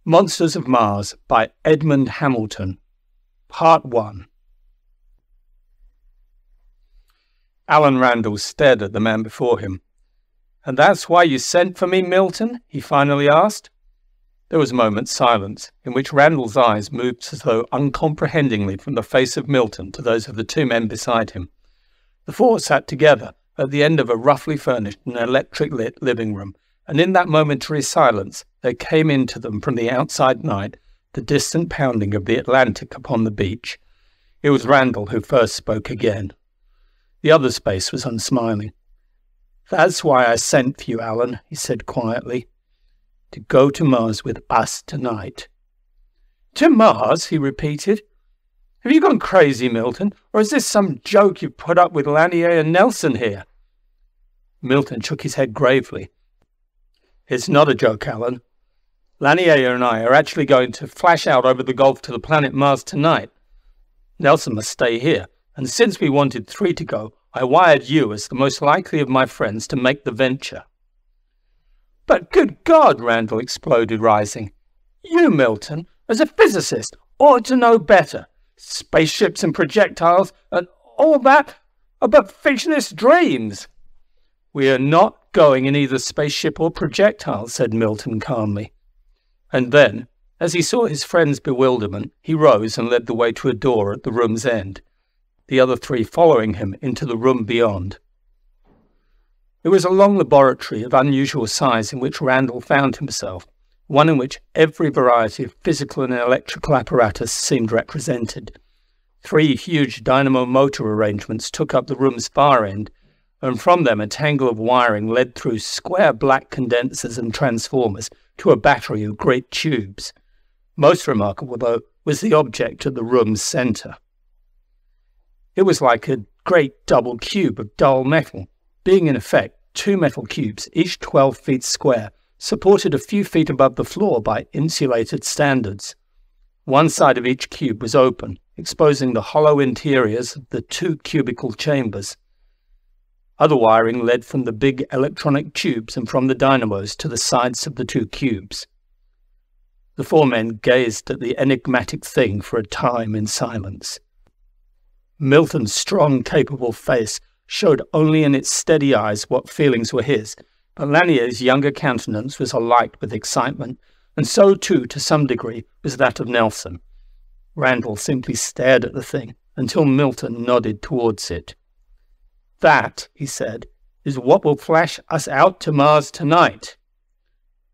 Monsters of Mars by Edmond Hamilton. Part 1. Alan Randall stared at the man before him. "And that's why you sent for me, Milton?" he finally asked. There was a moment's silence, in which Randall's eyes moved as though uncomprehendingly from the face of Milton to those of the two men beside him. The four sat together at the end of a roughly furnished and electric-lit living room, and in that momentary silence there came into them from the outside night the distant pounding of the Atlantic upon the beach. It was Randall who first spoke again. The other's face was unsmiling. "That's why I sent for you, Alan," he said quietly. "To go to Mars with us tonight." "To Mars?" he repeated. "Have you gone crazy, Milton, or is this some joke you've put up with Lanier and Nelson here?" Milton shook his head gravely. "It's not a joke, Alan. Lanier and I are actually going to flash out over the Gulf to the planet Mars tonight. Nelson must stay here, and since we wanted 3 to go, I wired you as the most likely of my friends to make the venture." "But good God," Randall exploded, rising. "You, Milton, as a physicist, ought to know better. Spaceships and projectiles and all that are but fictionist dreams." "We are not going in either spaceship or projectile," said Milton calmly. And then, as he saw his friend's bewilderment, he rose and led the way to a door at the room's end, the other 3 following him into the room beyond. It was a long laboratory of unusual size in which Randall found himself, one in which every variety of physical and electrical apparatus seemed represented. 3 huge dynamo motor arrangements took up the room's far end, and from them a tangle of wiring led through square black condensers and transformers to a battery of great tubes. Most remarkable, though, was the object at the room's centre. It was like a great double cube of dull metal, being in effect 2 metal cubes, each 12 feet square, supported a few feet above the floor by insulated standards. One side of each cube was open, exposing the hollow interiors of the 2 cubical chambers. Other wiring led from the big electronic tubes and from the dynamos to the sides of the 2 cubes. The 4 men gazed at the enigmatic thing for a time in silence. Milton's strong, capable face showed only in its steady eyes what feelings were his, but Lanier's younger countenance was alight with excitement, and so too, to some degree, was that of Nelson. Randall simply stared at the thing until Milton nodded towards it. "That," he said, "is what will flash us out to Mars tonight."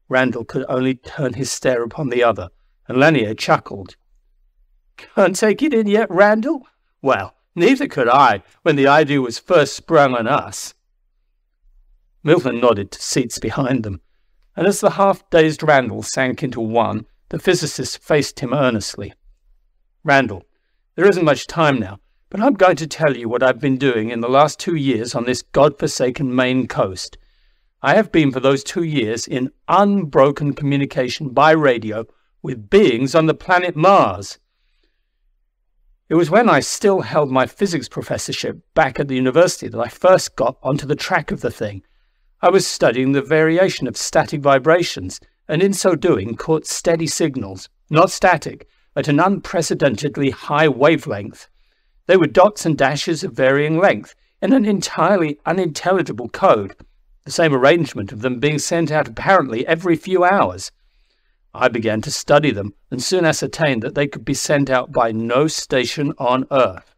Randall could only turn his stare upon the other, and Lanier chuckled. "Can't take it in yet, Randall? Well, neither could I when the idea was first sprung on us." Milton nodded to seats behind them, and as the half-dazed Randall sank into one, the physicist faced him earnestly. "Randall, there isn't much time now, but I'm going to tell you what I've been doing in the last 2 years on this God-forsaken Maine coast. I have been for those 2 years in unbroken communication by radio with beings on the planet Mars. It was when I still held my physics professorship back at the university that I first got onto the track of the thing. I was studying the variation of static vibrations, and in so doing caught steady signals, not static, at an unprecedentedly high wavelength. They were dots and dashes of varying length, in an entirely unintelligible code, the same arrangement of them being sent out apparently every few hours. I began to study them, and soon ascertained that they could be sent out by no station on Earth.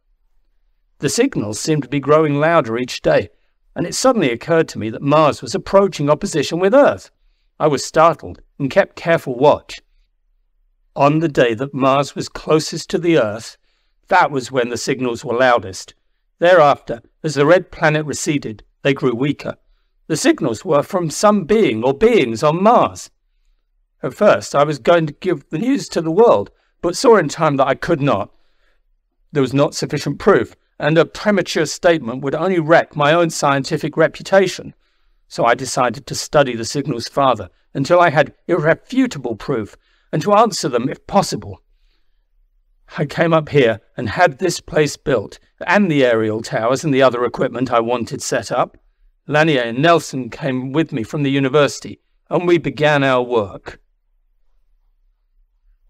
The signals seemed to be growing louder each day, and it suddenly occurred to me that Mars was approaching opposition with Earth. I was startled, and kept careful watch. On the day that Mars was closest to the Earth, that was when the signals were loudest. Thereafter, as the red planet receded, they grew weaker. The signals were from some being or beings on Mars. At first, I was going to give the news to the world, but saw in time that I could not. There was not sufficient proof, and a premature statement would only wreck my own scientific reputation. So I decided to study the signals farther, until I had irrefutable proof, and to answer them if possible. I came up here and had this place built, and the aerial towers and the other equipment I wanted set up. Lanier and Nelson came with me from the university, and we began our work.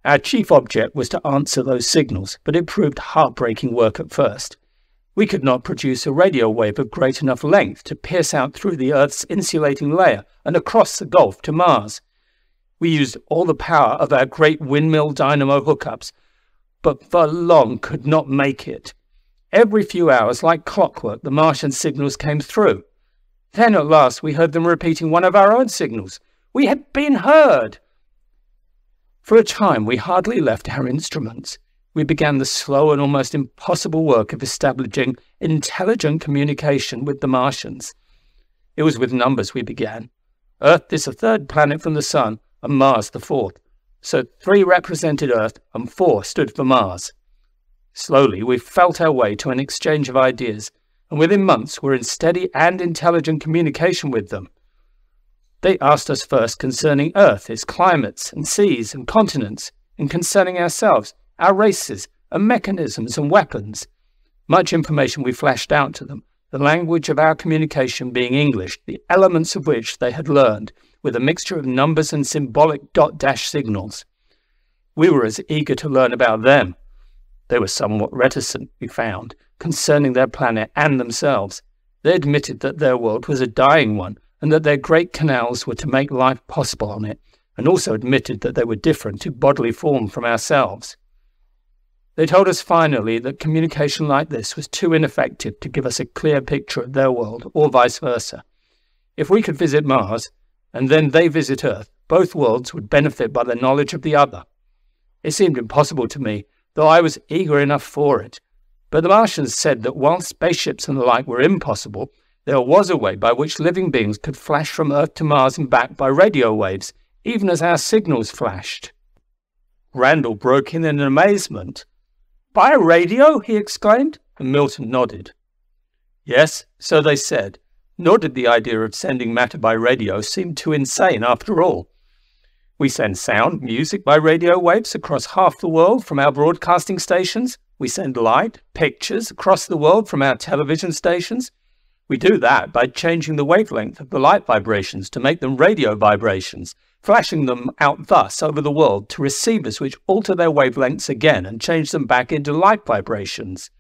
Our chief object was to answer those signals, but it proved heartbreaking work at first. We could not produce a radio wave of great enough length to pierce out through the Earth's insulating layer and across the Gulf to Mars. We used all the power of our great windmill dynamo hookups, but for long could not make it. Every few hours, like clockwork, the Martian signals came through. Then at last we heard them repeating one of our own signals. We had been heard! For a time we hardly left our instruments. We began the slow and almost impossible work of establishing intelligent communication with the Martians. It was with numbers we began. Earth is the third planet from the Sun, and Mars the fourth. So 3 represented Earth, and 4 stood for Mars. Slowly we felt our way to an exchange of ideas, and within months were in steady and intelligent communication with them. They asked us first concerning Earth, its climates and seas and continents, and concerning ourselves, our races and mechanisms and weapons. Much information we flashed out to them, the language of our communication being English, the elements of which they had learned, with a mixture of numbers and symbolic dot-dash signals. We were as eager to learn about them. They were somewhat reticent, we found, concerning their planet and themselves. They admitted that their world was a dying one, and that their great canals were to make life possible on it, and also admitted that they were different in bodily form from ourselves. They told us finally that communication like this was too ineffective to give us a clear picture of their world, or vice versa. If we could visit Mars, and then they visit Earth, both worlds would benefit by the knowledge of the other. It seemed impossible to me, though I was eager enough for it. But the Martians said that while spaceships and the like were impossible, there was a way by which living beings could flash from Earth to Mars and back by radio waves, even as our signals flashed. Randall broke in amazement. "By radio?" he exclaimed, and Milton nodded. Yes, so they said, nor did the idea of sending matter by radio seem too insane after all. We send sound, music by radio waves across half the world from our broadcasting stations. We send light, pictures across the world from our television stations. We do that by changing the wavelength of the light vibrations to make them radio vibrations, flashing them out thus over the world to receivers which alter their wavelengths again and change them back into light vibrations.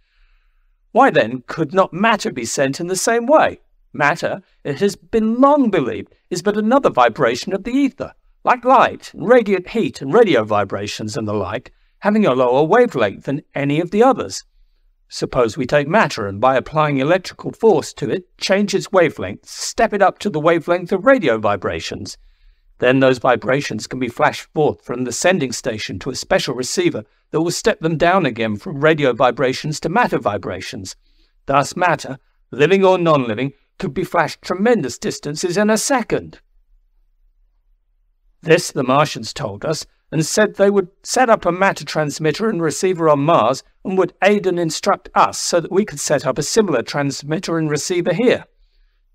Why then could not matter be sent in the same way? Matter, it has been long believed, is but another vibration of the ether, like light and radiant heat and radio vibrations and the like, having a lower wavelength than any of the others. Suppose we take matter and by applying electrical force to it, change its wavelength, step it up to the wavelength of radio vibrations. Then those vibrations can be flashed forth from the sending station to a special receiver that will step them down again from radio vibrations to matter vibrations. Thus matter, living or non-living, could be flashed tremendous distances in a second. This the Martians told us, and said they would set up a matter transmitter and receiver on Mars and would aid and instruct us so that we could set up a similar transmitter and receiver here.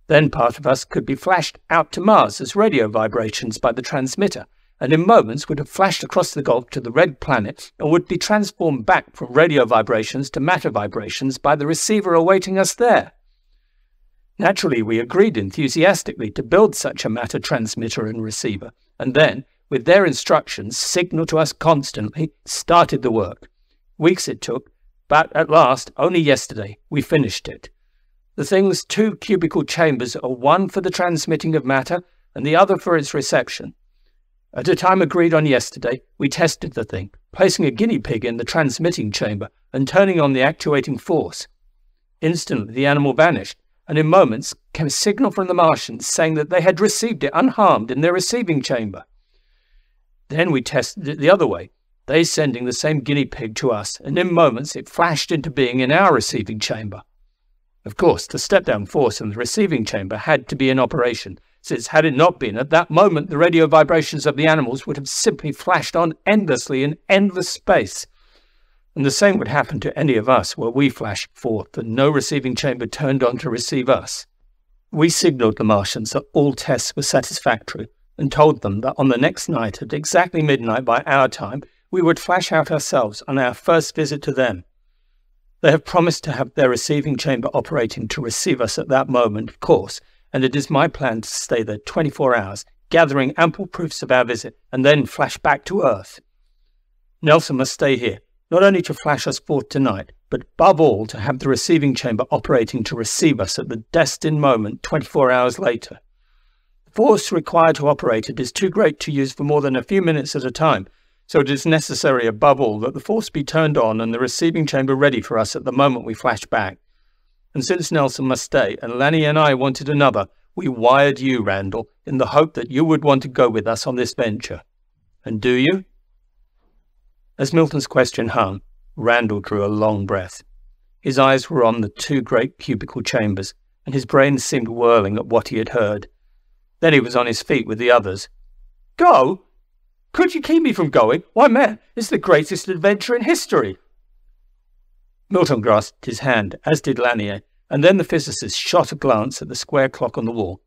Then part of us could be flashed out to Mars as radio vibrations by the transmitter, and in moments would have flashed across the Gulf to the red planet and would be transformed back from radio vibrations to matter vibrations by the receiver awaiting us there. Naturally, we agreed enthusiastically to build such a matter transmitter and receiver, and then, with their instructions signalled to us constantly, started the work. Weeks it took, but at last, only yesterday, we finished it. The thing's 2 cubical chambers are one for the transmitting of matter and the other for its reception. At a time agreed on yesterday, we tested the thing, placing a guinea pig in the transmitting chamber and turning on the actuating force. Instantly the animal vanished, and in moments came a signal from the Martians saying that they had received it unharmed in their receiving chamber. Then we tested it the other way, they sending the same guinea pig to us, and in moments it flashed into being in our receiving chamber. Of course, the step-down force in the receiving chamber had to be in operation, since had it not been, at that moment the radio vibrations of the animals would have simply flashed on endlessly in endless space. And the same would happen to any of us were we flashed forth and no receiving chamber turned on to receive us. We signalled the Martians that all tests were satisfactory, and told them that on the next night at exactly midnight by our time, we would flash out ourselves on our first visit to them. They have promised to have their receiving chamber operating to receive us at that moment, of course, and it is my plan to stay there 24 hours, gathering ample proofs of our visit, and then flash back to Earth. Nelson must stay here, not only to flash us forth tonight, but above all to have the receiving chamber operating to receive us at the destined moment 24 hours later. The force required to operate it is too great to use for more than a few minutes at a time, so it is necessary above all that the force be turned on and the receiving chamber ready for us at the moment we flash back. And since Nelson must stay, and Lanny and I wanted another, we wired you, Randall, in the hope that you would want to go with us on this venture. And do you?" As Milton's question hung, Randall drew a long breath. His eyes were on the two great cubical chambers, and his brain seemed whirling at what he had heard. Then he was on his feet with the others. "Go? Could you keep me from going? Why, man, it's the greatest adventure in history." Milton grasped his hand, as did Lanier, and then the physicist shot a glance at the square clock on the wall.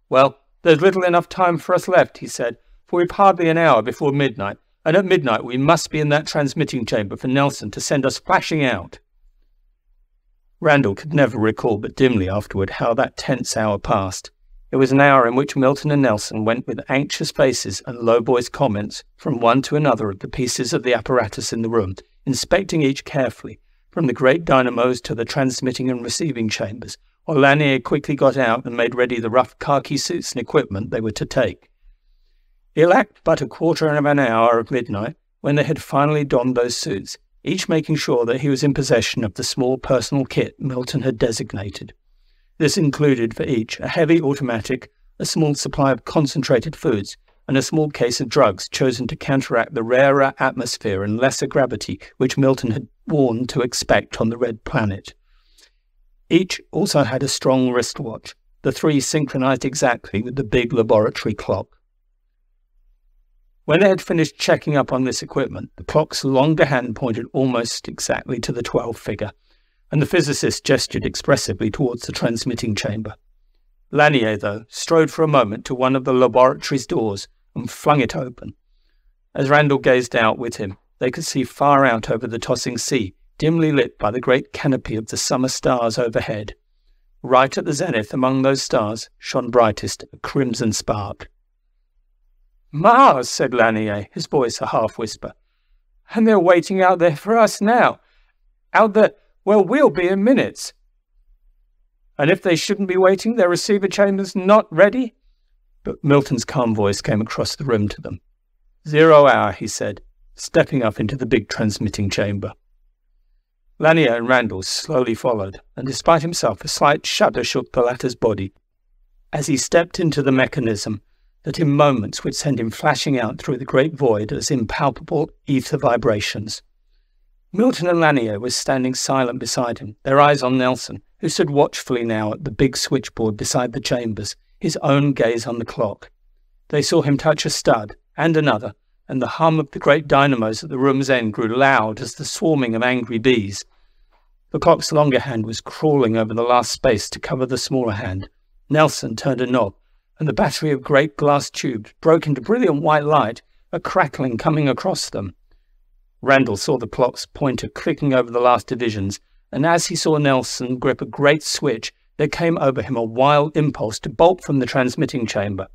"Well, there's little enough time for us left," he said, "for we've hardly an hour before midnight, and at midnight we must be in that transmitting chamber for Nelson to send us flashing out." Randall could never recall but dimly afterward how that tense hour passed. It was an hour in which Milton and Nelson went with anxious faces and low-voiced comments from one to another of the pieces of the apparatus in the room, inspecting each carefully, from the great dynamos to the transmitting and receiving chambers, while Lanier quickly got out and made ready the rough khaki suits and equipment they were to take. It lacked but a quarter of an hour of midnight when they had finally donned those suits, each making sure that he was in possession of the small personal kit Milton had designated. This included for each a heavy automatic, a small supply of concentrated foods, and a small case of drugs chosen to counteract the rarer atmosphere and lesser gravity which Milton had warned to expect on the Red Planet. Each also had a strong wristwatch, the three synchronized exactly with the big laboratory clock. When they had finished checking up on this equipment, the clock's longer hand pointed almost exactly to the 12 figure, and the physicist gestured expressively towards the transmitting chamber. Lanier, though, strode for a moment to one of the laboratory's doors and flung it open. As Randall gazed out with him, they could see far out over the tossing sea, dimly lit by the great canopy of the summer stars overhead. Right at the zenith among those stars shone brightest a crimson spark. "Mars," said Lanier, his voice a half-whisper. "And they're waiting out there for us now. Out there, well, we'll be in minutes." "And if they shouldn't be waiting, their receiver chamber's not ready?" But Milton's calm voice came across the room to them. "0 hour," he said, stepping up into the big transmitting chamber. Lanier and Randall slowly followed, and despite himself a slight shudder shook the latter's body as he stepped into the mechanism that in moments would send him flashing out through the great void as impalpable ether vibrations. Milton and Lanier were standing silent beside him, their eyes on Nelson, who stood watchfully now at the big switchboard beside the chambers, his own gaze on the clock. They saw him touch a stud, and another, and the hum of the great dynamos at the room's end grew loud as the swarming of angry bees. The clock's longer hand was crawling over the last space to cover the smaller hand. Nelson turned a knob, and the battery of great glass tubes broke into brilliant white light, a crackling coming across them. Randall saw the clock's pointer clicking over the last divisions, and as he saw Nelson grip a great switch, there came over him a wild impulse to bolt from the transmitting chamber.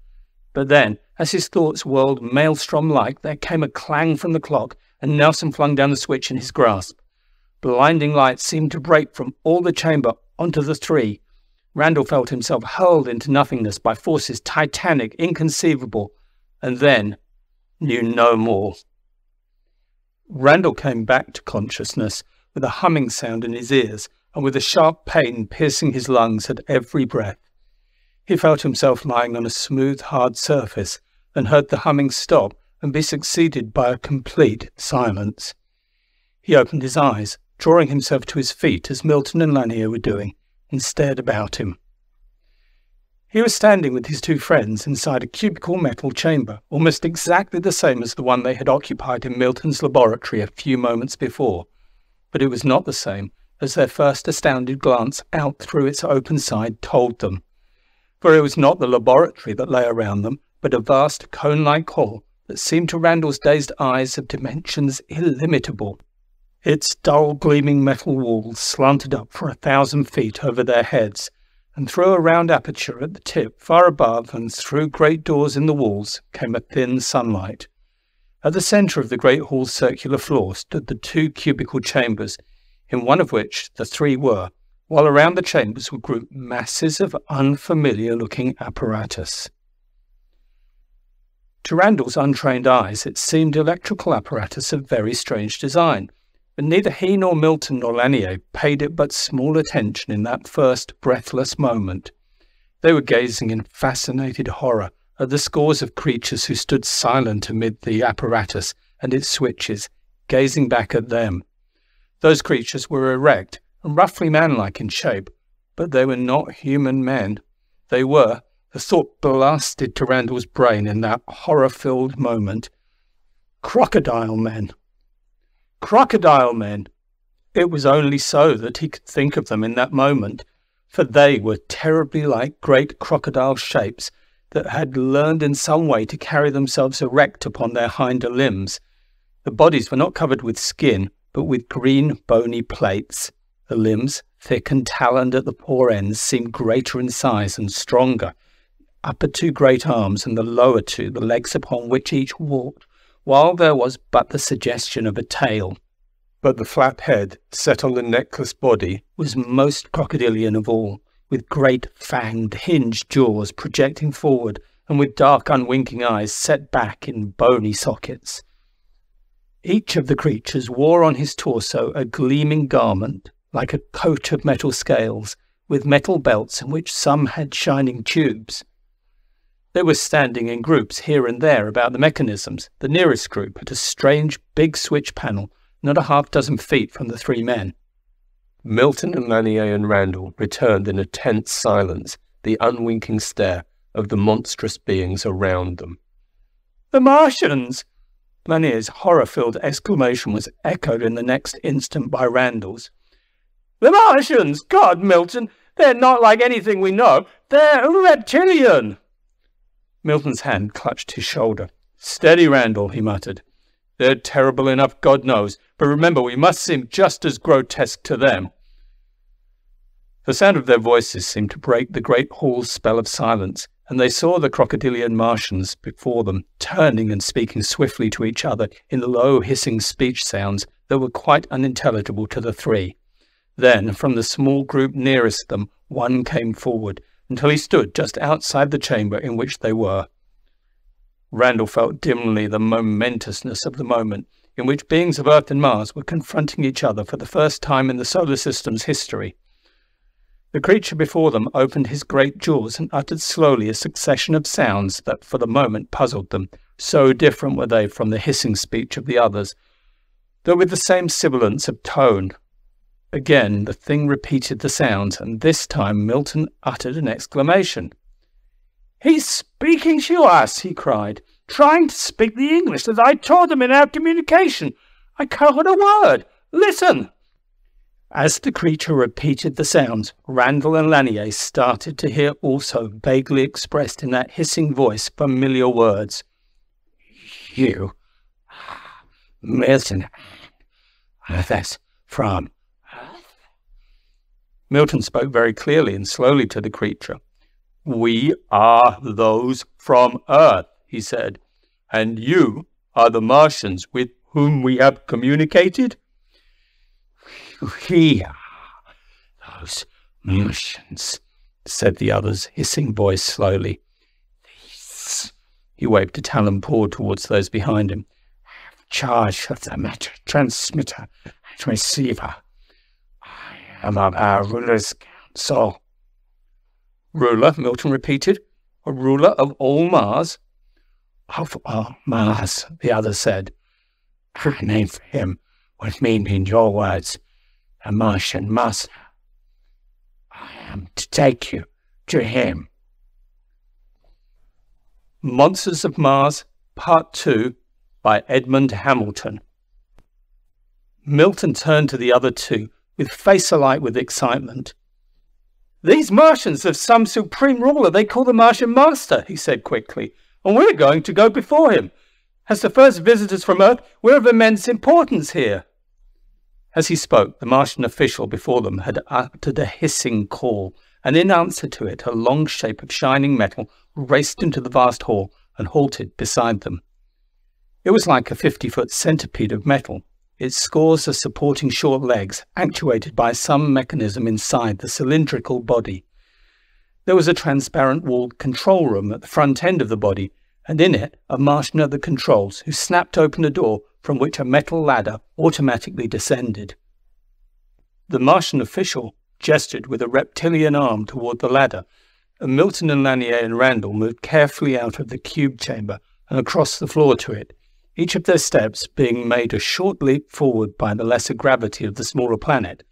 But then, as his thoughts whirled maelstrom-like, there came a clang from the clock, and Nelson flung down the switch in his grasp. Blinding light seemed to break from all the chamber onto the three. Randall felt himself hurled into nothingness by forces titanic, inconceivable, and then knew no more. Randall came back to consciousness with a humming sound in his ears and with a sharp pain piercing his lungs at every breath. He felt himself lying on a smooth, hard surface and heard the humming stop and be succeeded by a complete silence. He opened his eyes, drawing himself to his feet as Milton and Lanier were doing, and stared about him. He was standing with his two friends inside a cubical metal chamber, almost exactly the same as the one they had occupied in Milton's laboratory a few moments before. But it was not the same, as their first astounded glance out through its open side told them. For it was not the laboratory that lay around them, but a vast cone-like hall that seemed to Randall's dazed eyes of dimensions illimitable. Its dull gleaming metal walls slanted up for 1,000 feet over their heads, and through a round aperture at the tip far above and through great doors in the walls came a thin sunlight. At the centre of the great hall's circular floor stood the 2 cubical chambers, in one of which the 3 were, while around the chambers were grouped masses of unfamiliar-looking apparatus. To Randall's untrained eyes, it seemed electrical apparatus of very strange design, but neither he nor Milton nor Lanier paid it but small attention in that first breathless moment. They were gazing in fascinated horror at the scores of creatures who stood silent amid the apparatus and its switches, gazing back at them. Those creatures were erect and roughly manlike in shape, but they were not human men. They were, the thought blasted to Randall's brain in that horror-filled moment, crocodile men. Crocodile men! It was only so that he could think of them in that moment, for they were terribly like great crocodile shapes that had learned in some way to carry themselves erect upon their hinder limbs. The bodies were not covered with skin, but with green, bony plates. The limbs, thick and taloned at the paw ends, seemed greater in size and stronger. Upper 2 great arms and the lower 2, the legs upon which each walked, while there was but the suggestion of a tail. But the flat head, set on the neckless body, was most crocodilian of all, with great fanged, hinged jaws projecting forward, and with dark, unwinking eyes set back in bony sockets. Each of the creatures wore on his torso a gleaming garment, like a coat of metal scales, with metal belts in which some had shining tubes. They were standing in groups here and there about the mechanisms, the nearest group at a strange big switch panel, not a half-dozen feet from the 3 men. Milton and Lanier and Randall returned in a tense silence, the unwinking stare of the monstrous beings around them. "The Martians!" Lanier's horror-filled exclamation was echoed in the next instant by Randall's. "The Martians! God, Milton, they're not like anything we know. They're reptilian!" Milton's hand clutched his shoulder. "Steady, Randall," he muttered. "They're terrible enough, God knows, but remember we must seem just as grotesque to them." The sound of their voices seemed to break the great hall's spell of silence, and they saw the crocodilian Martians before them, turning and speaking swiftly to each other in low, hissing speech sounds that were quite unintelligible to the 3. Then, from the small group nearest them, one came forward, until he stood just outside the chamber in which they were. Randall felt dimly the momentousness of the moment, in which beings of Earth and Mars were confronting each other for the first time in the solar system's history. The creature before them opened his great jaws and uttered slowly a succession of sounds that for the moment puzzled them, so different were they from the hissing speech of the others, though with the same sibilance of tone. Again the thing repeated the sounds, and this time Milton uttered an exclamation. "He's speaking to us," he cried, "trying to speak the English that I taught him in our communication. I caught a word. Listen!" As the creature repeated the sounds, Randall and Lanier started to hear also, vaguely expressed in that hissing voice, familiar words. "You, Milton, that's from Earth?" Milton spoke very clearly and slowly to the creature. "We are those from Earth," he said, "and you are the Martians with whom we have communicated?" "We are those Martians," said the other's hissing voice slowly. "These," he waved a talon paw towards those behind him, "have charge of the matter transmitter and receiver. I am of our ruler's council." "Ruler," Milton repeated. "A ruler of all Mars?" "Of all Mars," the other said. "Our name for him would mean in your words, a Martian master. I am to take you to him." Monsters of Mars, Part 2, by Edmond Hamilton. Milton turned to the other 2, with face alight with excitement. "These Martians have some supreme ruler they call the Martian Master," he said quickly, "and we're going to go before him. As the first visitors from Earth, we're of immense importance here." As he spoke, the Martian official before them had uttered a hissing call, and in answer to it, a long shape of shining metal raced into the vast hall and halted beside them. It was like a 50-foot centipede of metal, its scores of supporting short legs actuated by some mechanism inside the cylindrical body. There was a transparent walled control room at the front end of the body, and in it a Martian at the controls who snapped open a door from which a metal ladder automatically descended. The Martian official gestured with a reptilian arm toward the ladder, and Milton and Lanier and Randall moved carefully out of the cube chamber and across the floor to it, each of their steps being made a short leap forward by the lesser gravity of the smaller planet.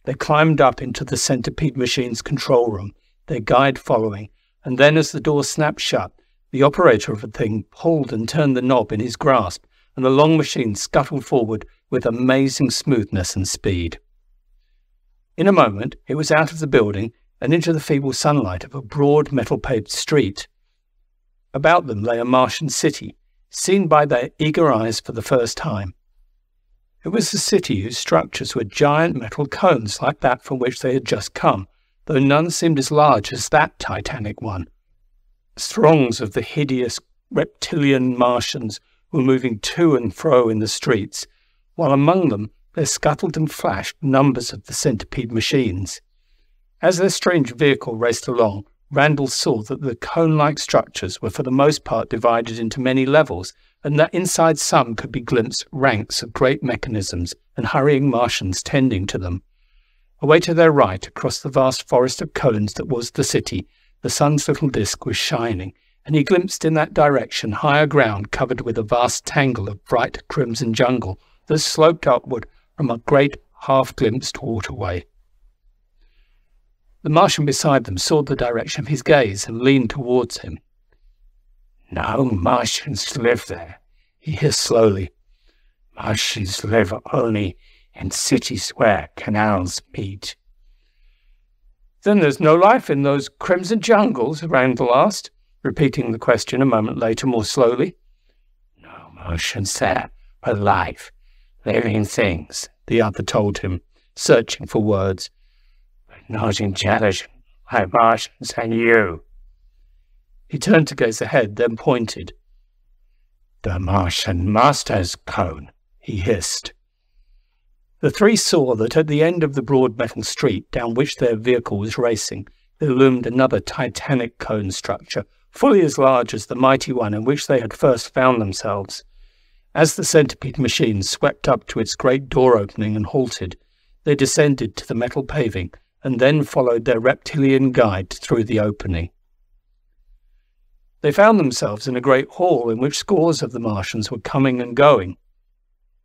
They climbed up into the centipede machine's control room, their guide following, and then as the door snapped shut, the operator of the thing pulled and turned the knob in his grasp, and the long machine scuttled forward with amazing smoothness and speed. In a moment, it was out of the building and into the feeble sunlight of a broad metal-paved street. About them lay a Martian city, seen by their eager eyes for the first time. It was a city whose structures were giant metal cones like that from which they had just come, though none seemed as large as that titanic one. Throngs of the hideous reptilian Martians were moving to and fro in the streets, while among them there scuttled and flashed numbers of the centipede machines. As their strange vehicle raced along, Randall saw that the cone-like structures were for the most part divided into many levels, and that inside some could be glimpsed ranks of great mechanisms and hurrying Martians tending to them. Away to their right, across the vast forest of cones that was the city, the sun's little disk was shining, and he glimpsed in that direction higher ground covered with a vast tangle of bright crimson jungle that sloped upward from a great half-glimpsed waterway. The Martian beside them saw the direction of his gaze and leaned towards him. "No Martians live there," he hissed slowly. "Martians live only in cities where canals meet." "Then there's no life in those crimson jungles?" Randall asked, repeating the question a moment later more slowly. "No Martians there, but life, living things," the other told him, searching for words. "But not intelligent, like Martians and you." He turned to gaze ahead, then pointed. "The Martian Master's cone," he hissed. The three saw that at the end of the broad metal street down which their vehicle was racing, there loomed another titanic cone structure, fully as large as the mighty one in which they had first found themselves. As the centipede machine swept up to its great door opening and halted, they descended to the metal paving and then followed their reptilian guide through the opening. They found themselves in a great hall in which scores of the Martians were coming and going.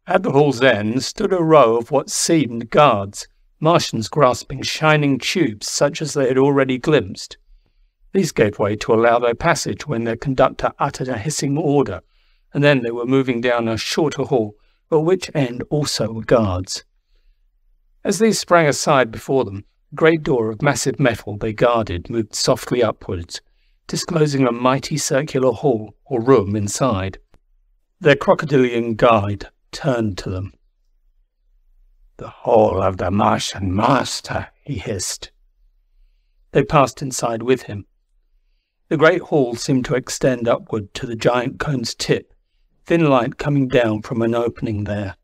At the hall's end stood a row of what seemed guards, Martians grasping shining tubes such as they had already glimpsed. These gave way to allow their passage when their conductor uttered a hissing order, and then they were moving down a shorter hall, at which end also were guards. As these sprang aside before them, a great door of massive metal they guarded moved softly upwards, disclosing a mighty circular hall or room inside. Their crocodilian guide turned to them. "The hall of the Martian Master," he hissed. They passed inside with him. The great hall seemed to extend upward to the giant cone's tip, thin light coming down from an opening there.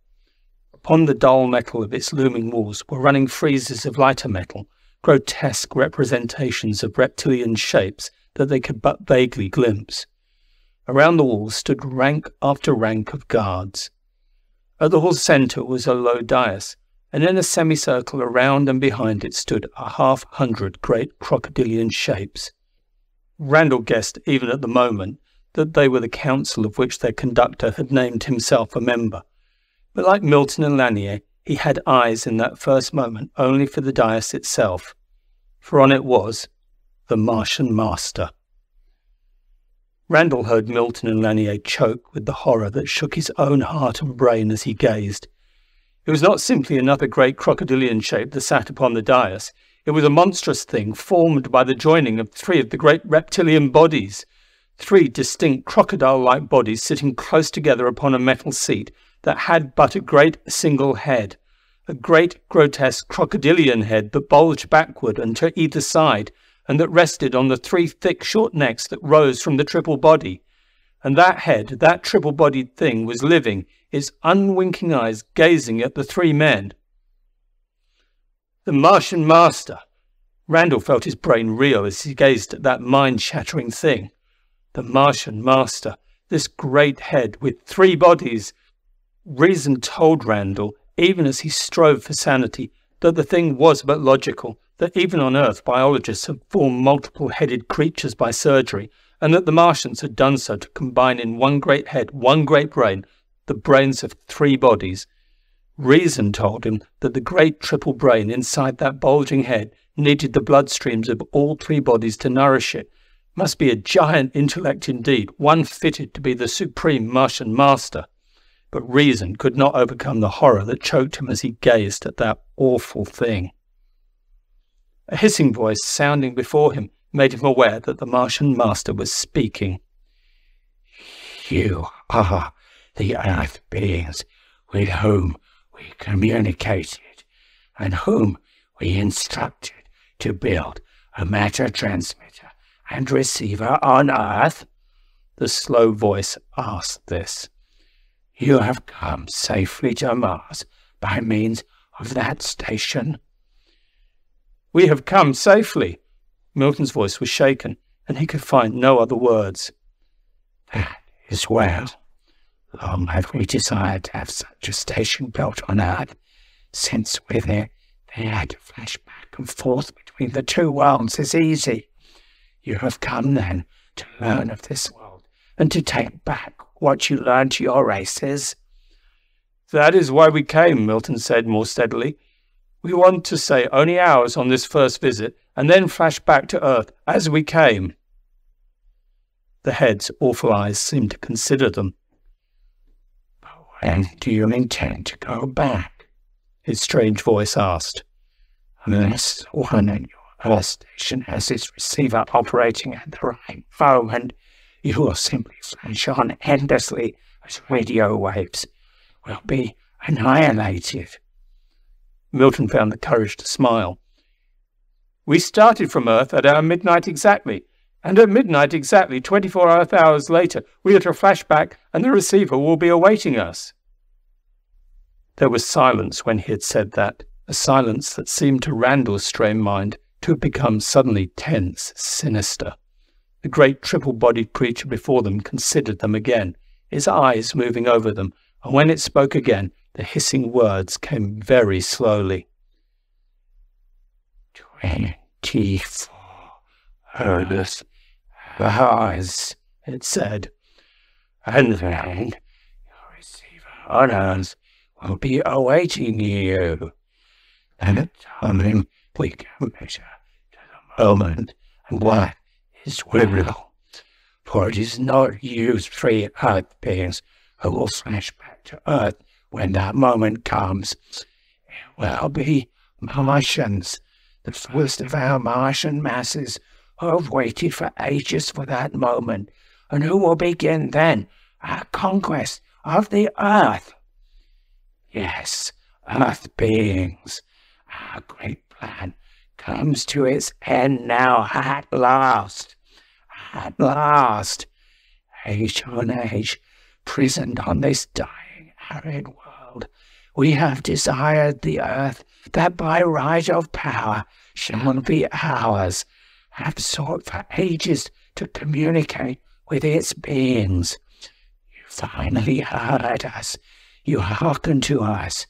Upon the dull metal of its looming walls were running friezes of lighter metal, grotesque representations of reptilian shapes that they could but vaguely glimpse. Around the walls stood rank after rank of guards. At the hall's centre was a low dais, and in a semicircle around and behind it stood 100 great crocodilian shapes. Randall guessed even at the moment that they were the council of which their conductor had named himself a member. But like Milton and Lanier, he had eyes in that first moment only for the dais itself, for on it was the Martian Master. Randall heard Milton and Lanier choke with the horror that shook his own heart and brain as he gazed. It was not simply another great crocodilian shape that sat upon the dais. It was a monstrous thing formed by the joining of three of the great reptilian bodies, three distinct crocodile-like bodies sitting close together upon a metal seat that had but a great single head, a great grotesque crocodilian head that bulged backward and to either side, and that rested on the three thick short necks that rose from the triple body. and that head, that triple-bodied thing, was living, its unwinking eyes gazing at the three men. The Martian Master! Randall felt his brain reel as he gazed at that mind-shattering thing. The Martian Master, this great head with three bodies. Reason told Randall, even as he strove for sanity, that the thing was but logical, that even on Earth biologists had formed multiple-headed creatures by surgery, and that the Martians had done so to combine in one great head, one great brain, the brains of three bodies. Reason told him that the great triple brain inside that bulging head needed the bloodstreams of all three bodies to nourish it. Must be a giant intellect indeed, one fitted to be the supreme Martian Master. But reason could not overcome the horror that choked him as he gazed at that awful thing. A hissing voice sounding before him made him aware that the Martian Master was speaking. You are the Earth beings with whom we communicated and whom we instructed to build a matter transmitter and receiver on Earth? The slow voice asked this. You have come safely to Mars by means of that station? We have come safely. Milton's voice was shaken, and he could find no other words. That is well. Long have we desired to have such a station built on Earth, since with it they had to flash back and forth between the two worlds is easy. You have come then to learn of this world, and to take back what you learned to your races? That is why we came, Milton said more steadily. We want to say only ours on this first visit, and then flash back to Earth as we came. The head's awful eyes seemed to consider them. But when do you intend to go back? His strange voice asked. Unless one at your Earth station has its receiver operating at the right moment, you will simply flash on endlessly as radio waves will be annihilated. Milton found the courage to smile. We started from Earth at our midnight exactly, and at midnight exactly 24 Earth hours later we are to flash back and the receiver will be awaiting us. There was silence when he had said that, a silence that seemed to Randall's strained mind to have become suddenly tense, sinister. The great triple-bodied creature before them considered them again, its eyes moving over them, and when it spoke again, the hissing words came very slowly. 24 Earth hours, it said, and then your receiver on Earth will be awaiting you. And at time we can measure to the moment and what is real, for it is not you three Earth beings who will flash back to Earth when that moment comes. It will be Martians, the first of our Martian masses, who have waited for ages for that moment, and who will begin then our conquest of the Earth. Yes, Earth beings, our great plan comes to its end now at last. At last, age on age, prisoned on this dying, arid world, we have desired the Earth that by right of power shall be ours, have sought for ages to communicate with its beings. You finally heard us, you hearkened to us,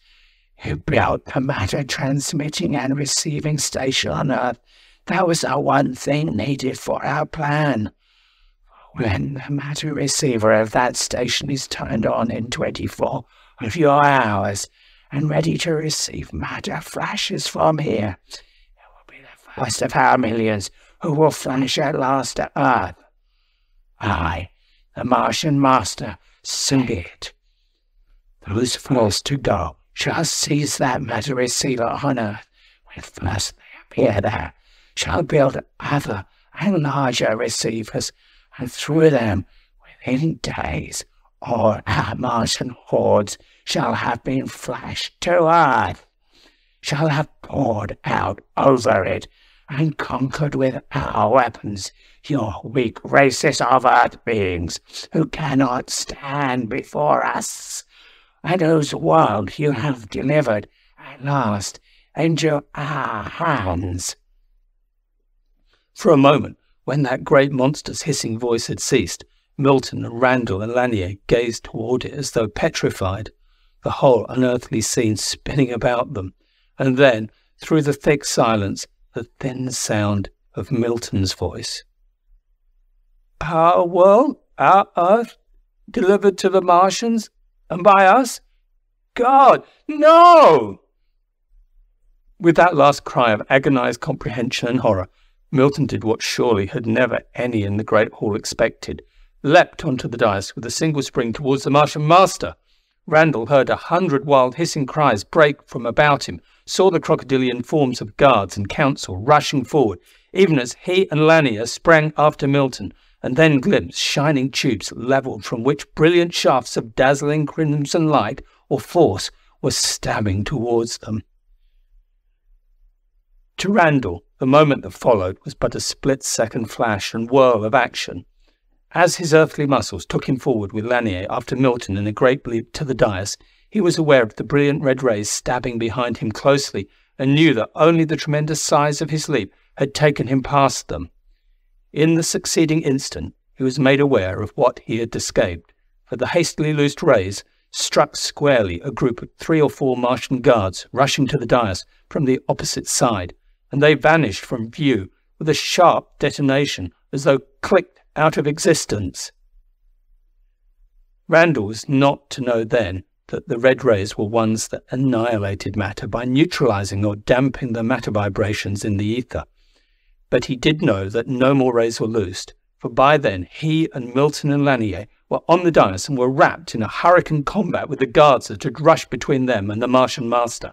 you built the matter transmitting and receiving station on Earth. That was the one thing needed for our plan. When the matter receiver of that station is turned on in 24 of your hours and ready to receive matter flashes from here, it will be the first of our millions who will flash at last to Earth. I, the Martian Master, say it. Those first to go shall seize that matter receiver on Earth when first they appear there, shall build other and larger receivers, and through them, within days, all our Martian hordes shall have been flashed to Earth, shall have poured out over it, and conquered with our weapons your weak races of earth beings who cannot stand before us, and whose world you have delivered at last into our hands." For a moment, when that great monster's hissing voice had ceased, Milton and Randall and Lanier gazed toward it as though petrified, the whole unearthly scene spinning about them, and then, through the thick silence, the thin sound of Milton's voice. "Our world, our Earth, delivered to the Martians, and by us? God, no!" With that last cry of agonized comprehension and horror, Milton did what surely had never any in the great hall expected, leapt onto the dais with a single spring towards the Martian master. Randall heard 100 wild hissing cries break from about him, saw the crocodilian forms of guards and council rushing forward, even as he and Lanier sprang after Milton, and then glimpsed shining tubes levelled from which brilliant shafts of dazzling crimson light or force were stabbing towards them. To Randall, the moment that followed was but a split-second flash and whirl of action. As his earthly muscles took him forward with Lanier after Milton in a great leap to the dais, he was aware of the brilliant red rays stabbing behind him closely, and knew that only the tremendous size of his leap had taken him past them. In the succeeding instant, he was made aware of what he had escaped, for the hastily loosed rays struck squarely a group of 3 or 4 Martian guards rushing to the dais from the opposite side, and they vanished from view with a sharp detonation as though clicked out of existence. Randall was not to know then that the red rays were ones that annihilated matter by neutralizing or damping the matter vibrations in the ether. But he did know that no more rays were loosed, for by then he and Milton and Lanier were on the dais and were wrapped in a hurricane combat with the guards that had rushed between them and the Martian master.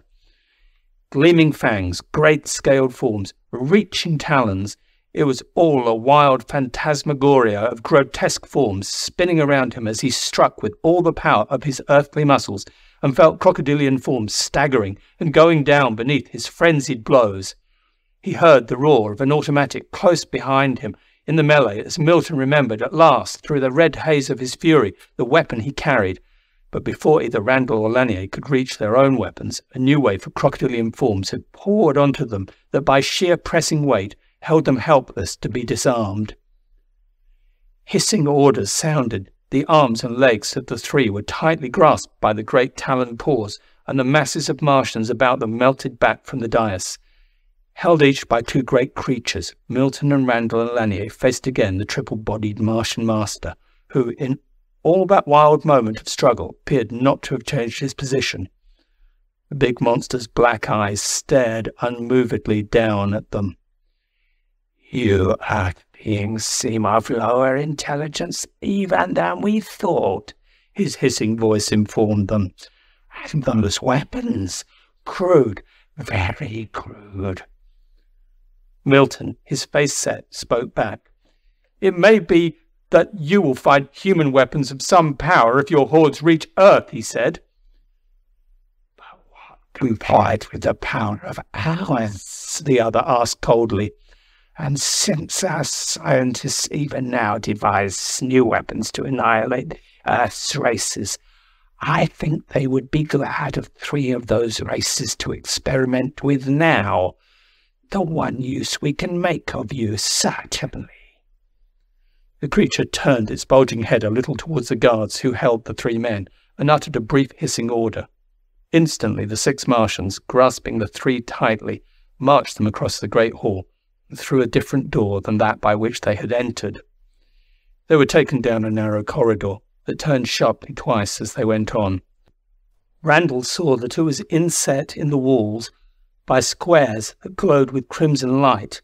Gleaming fangs, great scaled forms, reaching talons, it was all a wild phantasmagoria of grotesque forms spinning around him as he struck with all the power of his earthly muscles and felt crocodilian forms staggering and going down beneath his frenzied blows. He heard the roar of an automatic close behind him in the melee as Milton remembered at last, through the red haze of his fury, the weapon he carried. But before either Randall or Lanier could reach their own weapons, a new wave of crocodilian forms had poured onto them that by sheer pressing weight held them helpless to be disarmed. Hissing orders sounded. The arms and legs of the 3 were tightly grasped by the great taloned paws, and the masses of Martians about them melted back from the dais. Held each by 2 great creatures, Milton and Randall and Lanier faced again the triple-bodied Martian master, who, in all that wild moment of struggle, appeared not to have changed his position. The big monster's black eyes stared unmovedly down at them. "You earth beings seem of lower intelligence even than we thought," his hissing voice informed them. "And those weapons, crude, very crude." Milton, his face set, spoke back. "It may be that you will find human weapons of some power if your hordes reach Earth," he said. "But what compared with the power of ours?" the other asked coldly. "And since our scientists even now devise new weapons to annihilate Earth's races, I think they would be glad of 3 of those races to experiment with now. The one use we can make of you, certainly." The creature turned its bulging head a little towards the guards who held the 3 men, and uttered a brief hissing order. Instantly the 6 Martians, grasping the 3 tightly, marched them across the great hall, and through a different door than that by which they had entered. They were taken down a narrow corridor that turned sharply twice as they went on. Randall saw that it was inset in the walls by squares that glowed with crimson light.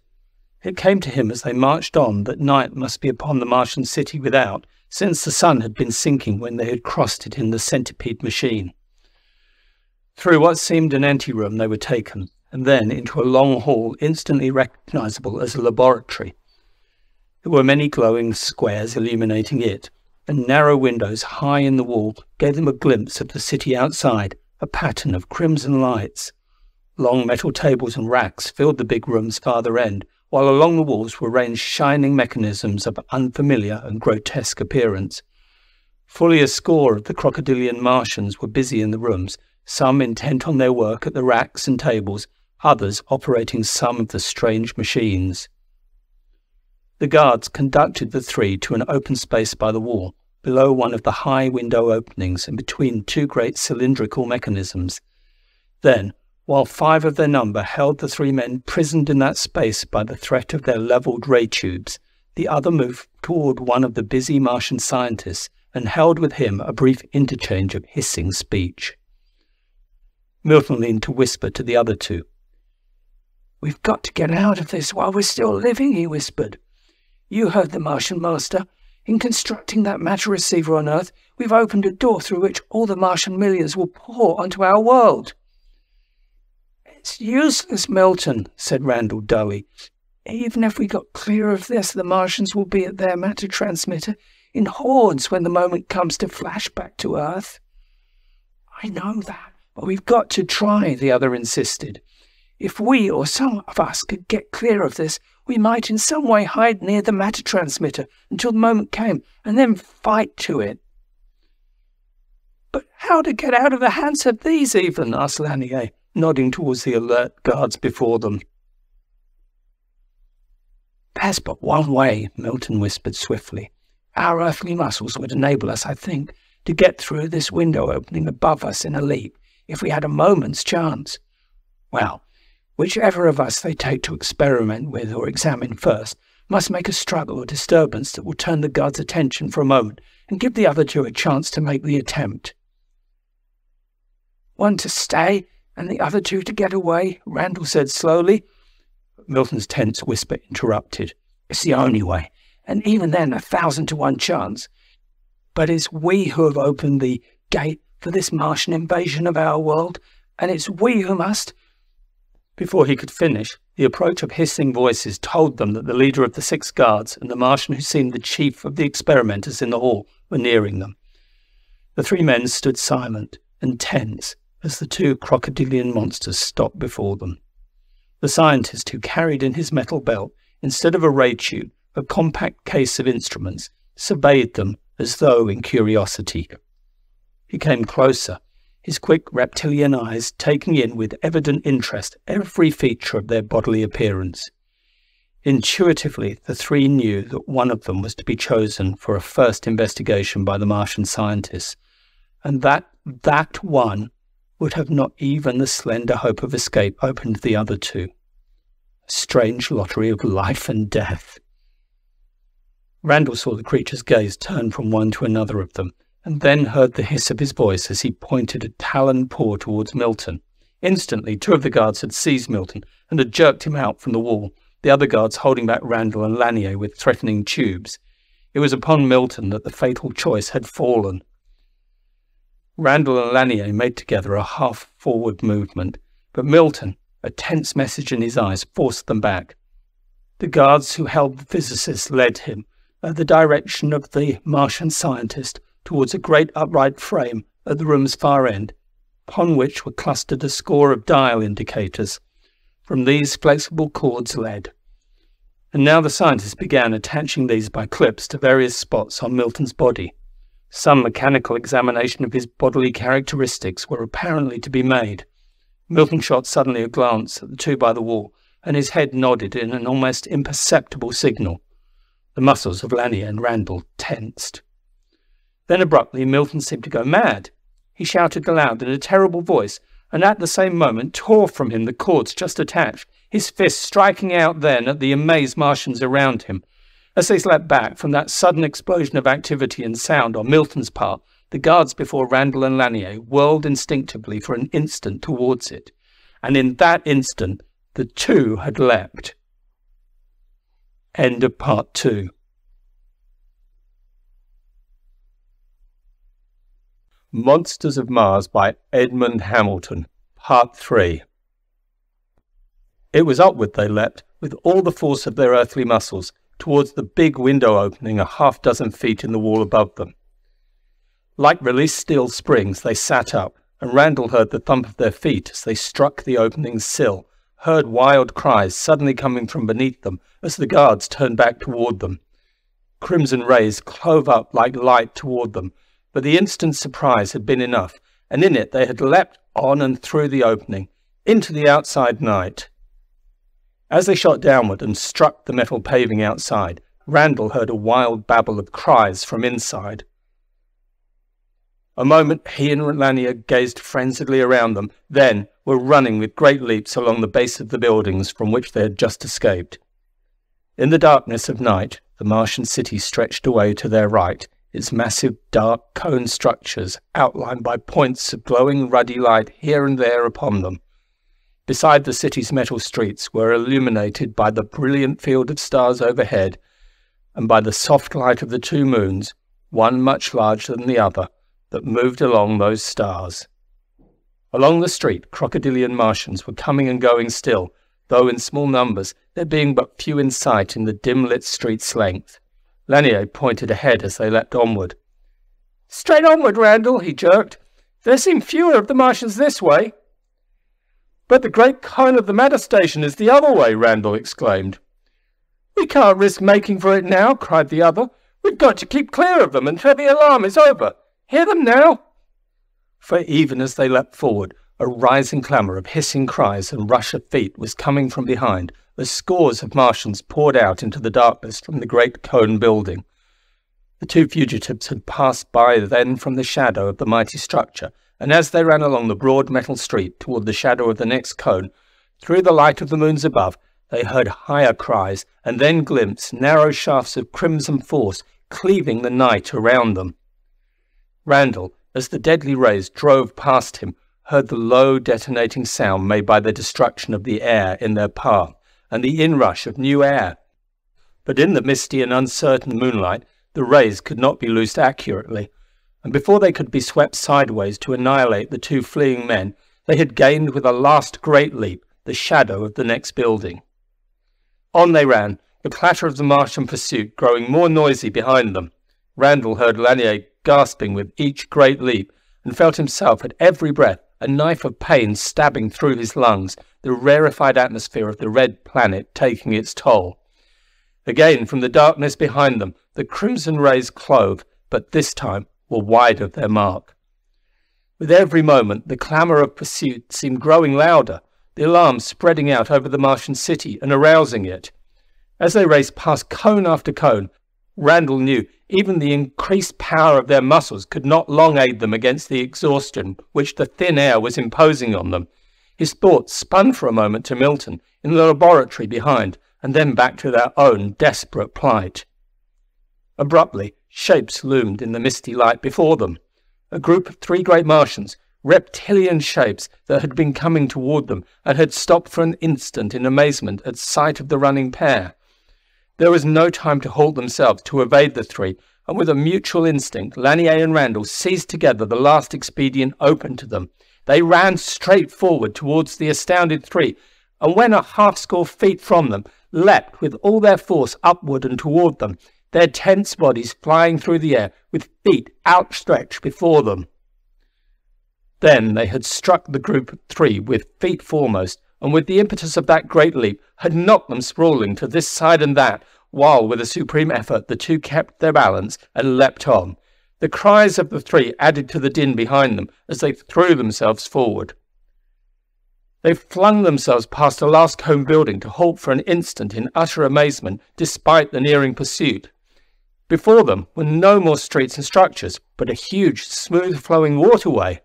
It came to him as they marched on that night must be upon the Martian city without, since the sun had been sinking when they had crossed it in the centipede machine. Through what seemed an anteroom they were taken, and then into a long hall instantly recognizable as a laboratory. There were many glowing squares illuminating it, and narrow windows high in the wall gave them a glimpse of the city outside, a pattern of crimson lights. Long metal tables and racks filled the big room's farther end, while along the walls were ranged shining mechanisms of unfamiliar and grotesque appearance. Fully a score of the crocodilian Martians were busy in the rooms, some intent on their work at the racks and tables, others operating some of the strange machines. The guards conducted the three to an open space by the wall, below one of the high window openings and between two great cylindrical mechanisms. Then, while 5 of their number held the 3 men prisoned in that space by the threat of their levelled ray tubes, the other moved toward one of the busy Martian scientists and held with him a brief interchange of hissing speech. Milton leaned to whisper to the other 2. "We've got to get out of this while we're still living," he whispered. "You heard the Martian master. In constructing that matter receiver on Earth, we've opened a door through which all the Martian millions will pour onto our world." "It's useless, Milton," said Randall dully. "Even if we got clear of this, the Martians will be at their matter transmitter in hordes when the moment comes to flash back to Earth." "I know that, but we've got to try," the other insisted. "If we or some of us could get clear of this, we might in some way hide near the matter transmitter until the moment came, and then fight to it." "But how to get out of the hands of these even?" asked Lanier, nodding towards the alert guards before them. "There's but one way," Milton whispered swiftly. "Our earthly muscles would enable us, I think, to get through this window opening above us in a leap, if we had a moment's chance. Well, whichever of us they take to experiment with or examine first must make a struggle or disturbance that will turn the guards' attention for a moment and give the other 2 a chance to make the attempt." "One to stay and the other 2 to get away," Randall said slowly. Milton's tense whisper interrupted. "It's the only way, and even then 1,000 to 1 chance. But it's we who have opened the gate for this Martian invasion of our world, and it's we who must—" Before he could finish, the approach of hissing voices told them that the leader of the 6 guards and the Martian who seemed the chief of the experimenters in the hall were nearing them. The 3 men stood silent and tense as the 2 crocodilian monsters stopped before them. The scientist, who carried in his metal belt, instead of a ray tube, a compact case of instruments, surveyed them as though in curiosity. He came closer, his quick reptilian eyes taking in with evident interest every feature of their bodily appearance. Intuitively, the 3 knew that one of them was to be chosen for a first investigation by the Martian scientists, and that one would have not even the slender hope of escape open to the other 2. A strange lottery of life and death. Randall saw the creature's gaze turn from one to another of them, and then heard the hiss of his voice as he pointed a taloned paw towards Milton. Instantly, 2 of the guards had seized Milton and had jerked him out from the wall, the other guards holding back Randall and Lanier with threatening tubes. It was upon Milton that the fatal choice had fallen. Randall and Lanier made together a half-forward movement, but Milton, a tense message in his eyes, forced them back. The guards who held the physicist led him, at the direction of the Martian scientist, towards a great upright frame at the room's far end, upon which were clustered a score of dial indicators. From these flexible cords led. And now the scientist began attaching these by clips to various spots on Milton's body. Some mechanical examination of his bodily characteristics were apparently to be made. Milton shot suddenly a glance at the 2 by the wall, and his head nodded in an almost imperceptible signal. The muscles of Lanier and Randall tensed. Then abruptly Milton seemed to go mad. He shouted aloud in a terrible voice, and at the same moment tore from him the cords just attached, his fist striking out then at the amazed Martians around him. As they slept back from that sudden explosion of activity and sound on Milton's part, the guards before Randall and Lanier whirled instinctively for an instant towards it, and in that instant the 2 had leapt. End of Part 2. Monsters of Mars by Edmond Hamilton, Part 3. It was upward they leapt, with all the force of their earthly muscles, towards the big window opening a half-dozen feet in the wall above them. Like released steel springs, they sat up, and Randall heard the thump of their feet as they struck the opening's sill, heard wild cries suddenly coming from beneath them as the guards turned back toward them. Crimson rays clove up like light toward them, but the instant surprise had been enough, and in it they had leapt on and through the opening, into the outside night. As they shot downward and struck the metal paving outside, Randall heard a wild babble of cries from inside. A moment he and Lanier gazed frenziedly around them, then were running with great leaps along the base of the buildings from which they had just escaped. In the darkness of night, the Martian city stretched away to their right, its massive dark cone structures outlined by points of glowing ruddy light here and there upon them. Beside the city's metal streets were illuminated by the brilliant field of stars overhead, and by the soft light of the two moons, one much larger than the other, that moved along those stars. Along the street, crocodilian Martians were coming and going still, though in small numbers, there being but few in sight in the dim-lit street's length. Lanier pointed ahead as they leapt onward. "Straight onward, Randall," he jerked. "There seem fewer of the Martians this way." "But the great cone of the matter station is the other way," Randall exclaimed. "We can't risk making for it now," cried the other. "We've got to keep clear of them until the alarm is over. Hear them now?" For even as they leapt forward, a rising clamour of hissing cries and rush of feet was coming from behind, as scores of Martians poured out into the darkness from the great cone building. The two fugitives had passed by then from the shadow of the mighty structure, and as they ran along the broad metal street toward the shadow of the next cone, through the light of the moons above, they heard higher cries, and then glimpsed narrow shafts of crimson force cleaving the night around them. Randall, as the deadly rays drove past him, heard the low detonating sound made by the destruction of the air in their path, and the inrush of new air. But in the misty and uncertain moonlight, the rays could not be loosed accurately, and before they could be swept sideways to annihilate the two fleeing men, they had gained with a last great leap the shadow of the next building. On they ran, the clatter of the Martian pursuit growing more noisy behind them. Randall heard Lanier gasping with each great leap, and felt himself at every breath a knife of pain stabbing through his lungs, the rarefied atmosphere of the red planet taking its toll. Again, from the darkness behind them, the crimson rays clove, but this time were wide of their mark. With every moment, the clamour of pursuit seemed growing louder, the alarm spreading out over the Martian city and arousing it. As they raced past cone after cone, Randall knew even the increased power of their muscles could not long aid them against the exhaustion which the thin air was imposing on them. His thoughts spun for a moment to Milton in the laboratory behind, and then back to their own desperate plight. Abruptly, shapes loomed in the misty light before them. A group of three great Martians, reptilian shapes that had been coming toward them and had stopped for an instant in amazement at sight of the running pair. There was no time to halt themselves to evade the three, and with a mutual instinct, Lanier and Randall seized together the last expedient open to them. They ran straight forward towards the astounded three, and when a half-score feet from them, leapt with all their force upward and toward them, their tense bodies flying through the air, with feet outstretched before them. Then they had struck the group of three with feet foremost, and with the impetus of that great leap, had knocked them sprawling to this side and that, while with a supreme effort the two kept their balance and leapt on. The cries of the three added to the din behind them as they threw themselves forward. They flung themselves past a last cone building to halt for an instant in utter amazement despite the nearing pursuit. Before them were no more streets and structures, but a huge, smooth-flowing waterway.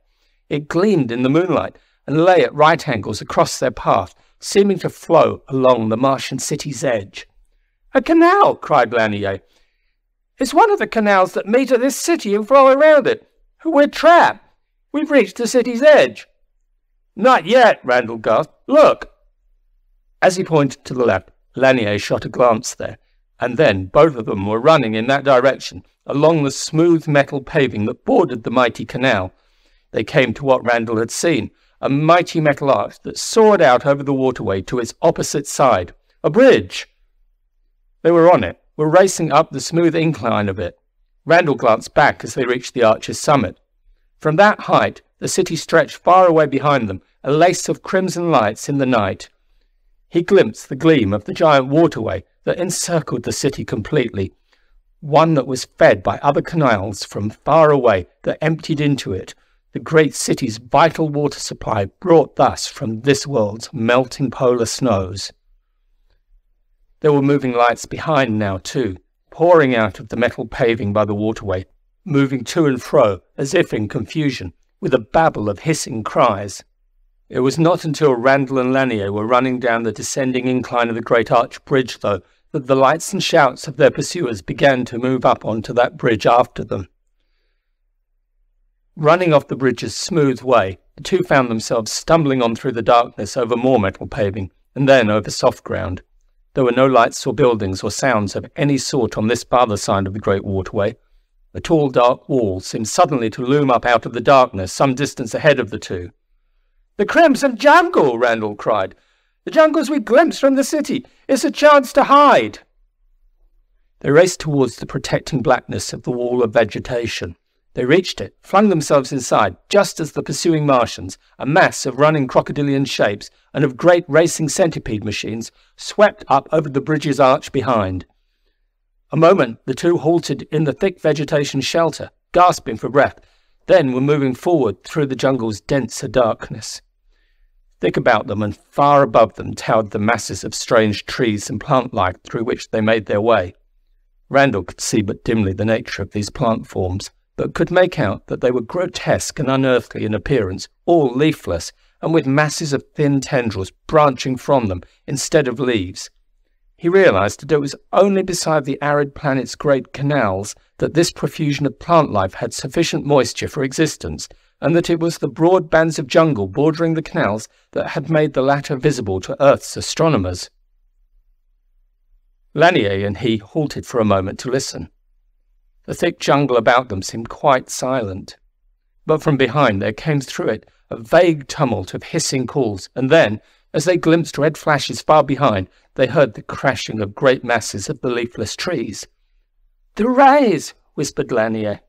It gleamed in the moonlight and lay at right angles across their path, seeming to flow along the Martian city's edge. "A canal!" cried Lanier. "It's one of the canals that meet at this city and flow around it. We're trapped. We've reached the city's edge." "Not yet," Randall gasped. "Look!" As he pointed to the left, Lanier shot a glance there, and then both of them were running in that direction, along the smooth metal paving that bordered the mighty canal. They came to what Randall had seen, a mighty metal arch that soared out over the waterway to its opposite side. A bridge! They were on it, were racing up the smooth incline of it. Randall glanced back as they reached the arch's summit. From that height, The city stretched far away behind them, a lace of crimson lights in the night. He glimpsed the gleam of the giant waterway that encircled the city completely, one that was fed by other canals from far away that emptied into it, the great city's vital water supply brought thus from this world's melting polar snows. There were moving lights behind now too, pouring out of the metal paving by the waterway, moving to and fro as if in confusion, with a babble of hissing cries. It was not until Randall and Lanier were running down the descending incline of the great arch bridge, though, that the lights and shouts of their pursuers began to move up onto that bridge after them. Running off the bridge's smooth way, the two found themselves stumbling on through the darkness over more metal paving, and then over soft ground. There were no lights or buildings or sounds of any sort on this farther side of the great waterway. A tall dark wall seemed suddenly to loom up out of the darkness some distance ahead of the two. "The Crimson Jungle!" Randall cried. "The jungles we glimpsed from the city! It's a chance to hide!" They raced towards the protecting blackness of the wall of vegetation. They reached it, flung themselves inside, just as the pursuing Martians, a mass of running crocodilian shapes and of great racing centipede machines, swept up over the bridge's arch behind. A moment the two halted in the thick vegetation shelter, gasping for breath, then were moving forward through the jungle's denser darkness. Thick about them and far above them towered the masses of strange trees and plant life through which they made their way. Randall could see but dimly the nature of these plant forms, but could make out that they were grotesque and unearthly in appearance, all leafless, and with masses of thin tendrils branching from them instead of leaves. He realized that it was only beside the arid planet's great canals that this profusion of plant life had sufficient moisture for existence, and that it was the broad bands of jungle bordering the canals that had made the latter visible to Earth's astronomers. Lanier and he halted for a moment to listen. The thick jungle about them seemed quite silent, but from behind there came through it a vague tumult of hissing calls, and then, as they glimpsed red flashes far behind, they heard the crashing of great masses of the leafless trees. "The rays!" whispered Lanier.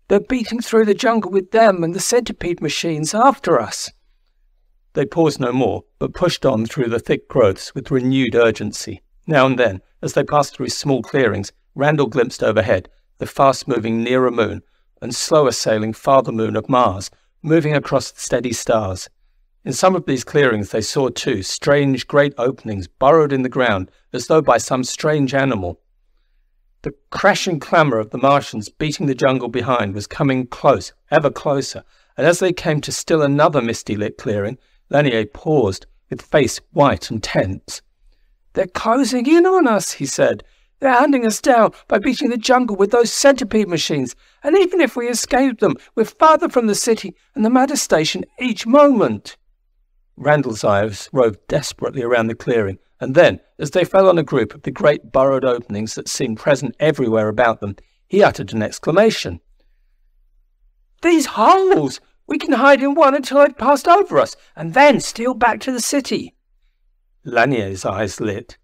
"They're beating through the jungle with them and the centipede machines after us." They paused no more, but pushed on through the thick growths with renewed urgency. Now and then, as they passed through small clearings, Randall glimpsed overhead the fast-moving nearer moon and slower-sailing farther moon of Mars, moving across the steady stars. In some of these clearings they saw, too, strange great openings burrowed in the ground as though by some strange animal. The crashing clamour of the Martians beating the jungle behind was coming close, ever closer, and as they came to still another misty-lit clearing, Lanier paused, with face white and tense. "They're closing in on us," he said. "They're hunting us down by beating the jungle with those centipede machines, and even if we escape them, we're farther from the city and the matter station each moment." Randall's eyes roved desperately around the clearing, and then, as they fell on a group of the great burrowed openings that seemed present everywhere about them, he uttered an exclamation. "These holes! We can hide in one until they've passed over us, and then steal back to the city." Lanier's eyes lit.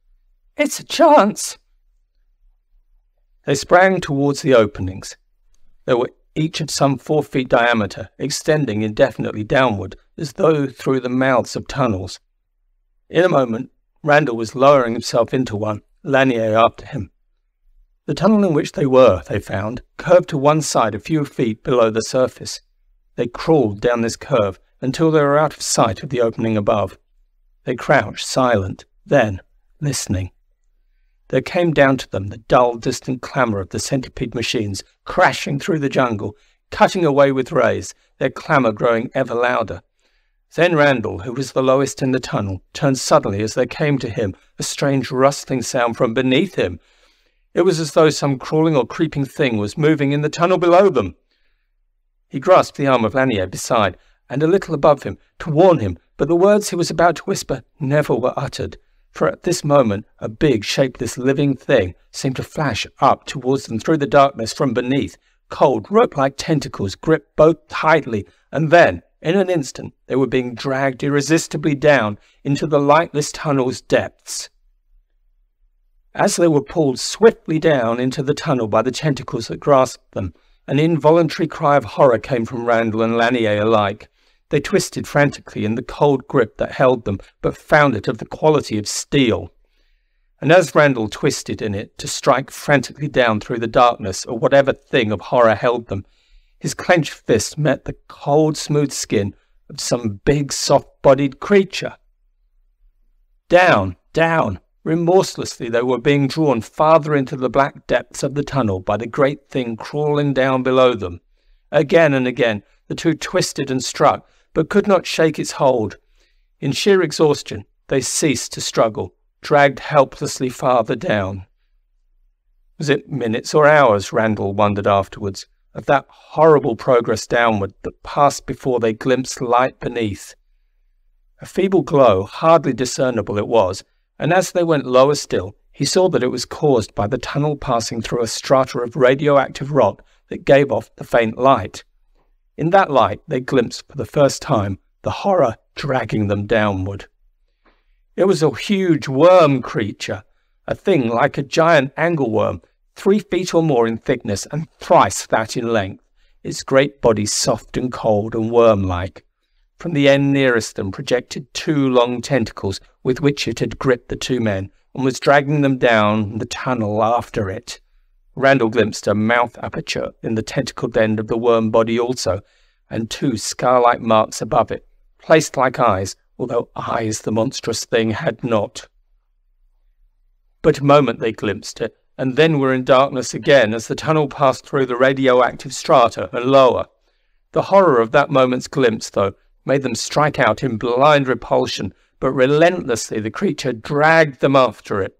"It's a chance." They sprang towards the openings. They were each of some 4 feet diameter, extending indefinitely downward, as though through the mouths of tunnels. In a moment, Randall was lowering himself into one, Lanier after him. The tunnel in which they were, they found, curved to one side a few feet below the surface. They crawled down this curve until they were out of sight of the opening above. They crouched silent, then listening. There came down to them the dull, distant clamour of the centipede machines crashing through the jungle, cutting away with rays, their clamour growing ever louder. Then Randall, who was the lowest in the tunnel, turned suddenly as there came to him a strange rustling sound from beneath him. It was as though some crawling or creeping thing was moving in the tunnel below them. He grasped the arm of Lanier beside, and a little above him, to warn him, but the words he was about to whisper never were uttered, for at this moment a big, shapeless, living thing seemed to flash up towards them through the darkness from beneath. Cold, rope-like tentacles gripped both tightly, and then, in an instant, they were being dragged irresistibly down into the lightless tunnel's depths. As they were pulled swiftly down into the tunnel by the tentacles that grasped them, An involuntary cry of horror came from Randall and Lanier alike. They twisted frantically in the cold grip that held them, but found it of the quality of steel. And as Randall twisted in it to strike frantically down through the darkness at whatever thing of horror held them, his clenched fist met the cold, smooth skin of some big, soft-bodied creature. Down, down, remorselessly they were being drawn farther into the black depths of the tunnel by the great thing crawling down below them. Again and again the two twisted and struck, but could not shake its hold. In sheer exhaustion they ceased to struggle, dragged helplessly farther down. Was it minutes or hours, Randall wondered afterwards, of that horrible progress downward that passed before they glimpsed light beneath? A feeble glow, hardly discernible it was, and as they went lower still, he saw that it was caused by the tunnel passing through a strata of radioactive rock that gave off the faint light. In that light they glimpsed for the first time the horror dragging them downward. It was a huge worm creature, a thing like a giant angleworm, 3 feet or more in thickness and thrice that in length, its great body soft and cold and worm-like. From the end nearest them projected 2 long tentacles with which it had gripped the 2 men and was dragging them down the tunnel after it. Randall glimpsed a mouth aperture in the tentacled end of the worm body also, and 2 scar-like marks above it, placed like eyes, although eyes the monstrous thing had not. But a moment they glimpsed it, and then were in darkness again as the tunnel passed through the radioactive strata and lower. The horror of that moment's glimpse, though, made them strike out in blind repulsion, but relentlessly the creature dragged them after it.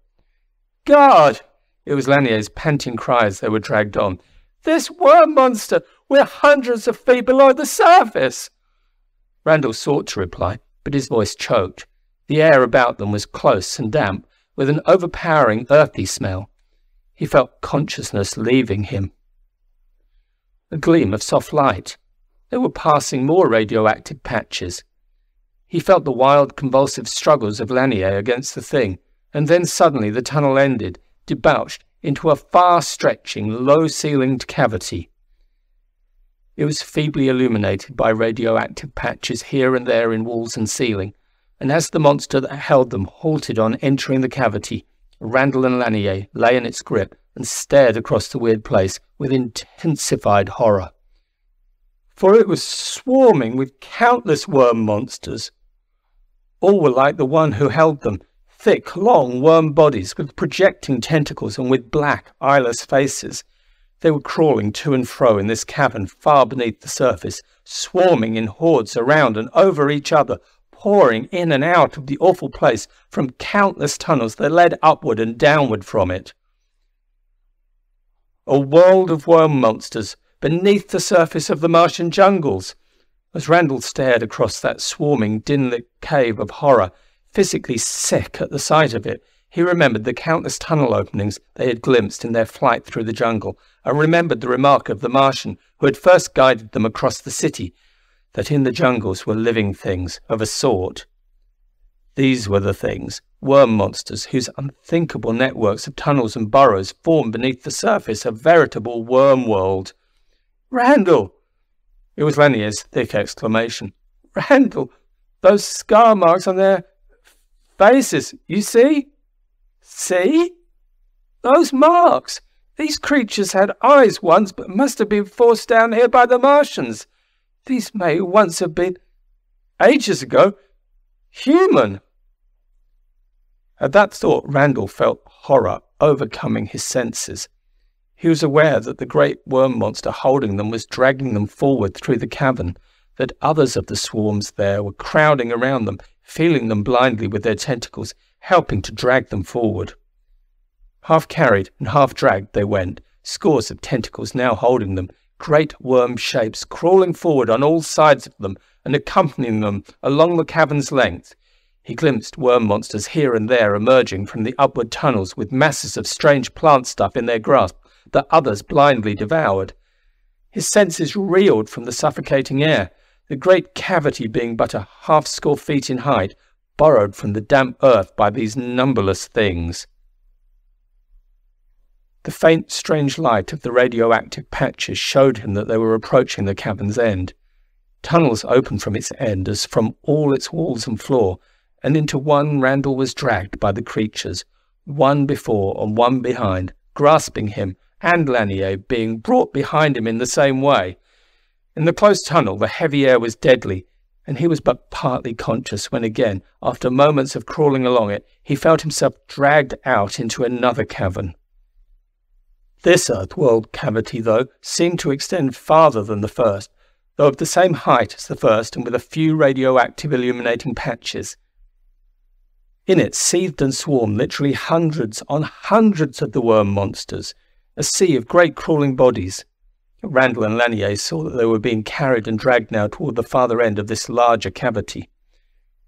"God!" It was Lanier's panting cry as they were dragged on. "This worm monster! We're hundreds of feet below the surface!" Randall sought to reply, but his voice choked. The air about them was close and damp, with an overpowering earthy smell. He felt consciousness leaving him. A gleam of soft light. They were passing more radioactive patches. He felt the wild, convulsive struggles of Lanier against the thing, and then suddenly the tunnel ended, debouched into a far-stretching, low-ceilinged cavity. It was feebly illuminated by radioactive patches here and there in walls and ceiling, and as the monster that held them halted on entering the cavity, Randall and Lanier lay in its grip and stared across the weird place with intensified horror. For it was swarming with countless worm monsters. All were like the one who held them, thick, long worm bodies with projecting tentacles and with black, eyeless faces. They were crawling to and fro in this cavern far beneath the surface, swarming in hordes around and over each other, pouring in and out of the awful place from countless tunnels that led upward and downward from it. A world of worm monsters beneath the surface of the Martian jungles. As Randall stared across that swarming, dim-lit cave of horror, physically sick at the sight of it, he remembered the countless tunnel openings they had glimpsed in their flight through the jungle, and remembered the remark of the Martian who had first guided them across the city, that in the jungles were living things of a sort. These were the things, worm monsters whose unthinkable networks of tunnels and burrows formed beneath the surface a veritable worm world. "Randall!" It was Lanier's thick exclamation. "Randall! Those scar marks on their faces, you see? See? Those marks! These creatures had eyes once, but must have been forced down here by the Martians. These may once have been, ages ago, human." At that thought, Randall felt horror overcoming his senses. He was aware that the great worm monster holding them was dragging them forward through the cavern, that others of the swarms there were crowding around them, feeling them blindly with their tentacles, helping to drag them forward. Half carried and half dragged they went, scores of tentacles now holding them, great worm shapes crawling forward on all sides of them and accompanying them along the cavern's length. He glimpsed worm monsters here and there emerging from the upward tunnels with masses of strange plant stuff in their grasp that others blindly devoured. His senses reeled from the suffocating air, the great cavity being but a 50 feet in height, burrowed from the damp earth by these numberless things. The faint, strange light of the radioactive patches showed him that they were approaching the cavern's end. Tunnels opened from its end as from all its walls and floor, and into one Randall was dragged by the creatures, one before and one behind, grasping him, and Lanier being brought behind him in the same way. In the close tunnel the heavy air was deadly, and he was but partly conscious when again, after moments of crawling along it, he felt himself dragged out into another cavern. This Earth-world cavity, though, seemed to extend farther than the first, though of the same height as the first and with a few radioactive illuminating patches. In it seethed and swarmed literally hundreds on hundreds of the worm monsters, a sea of great crawling bodies. Randall and Lanier saw that they were being carried and dragged now toward the farther end of this larger cavity.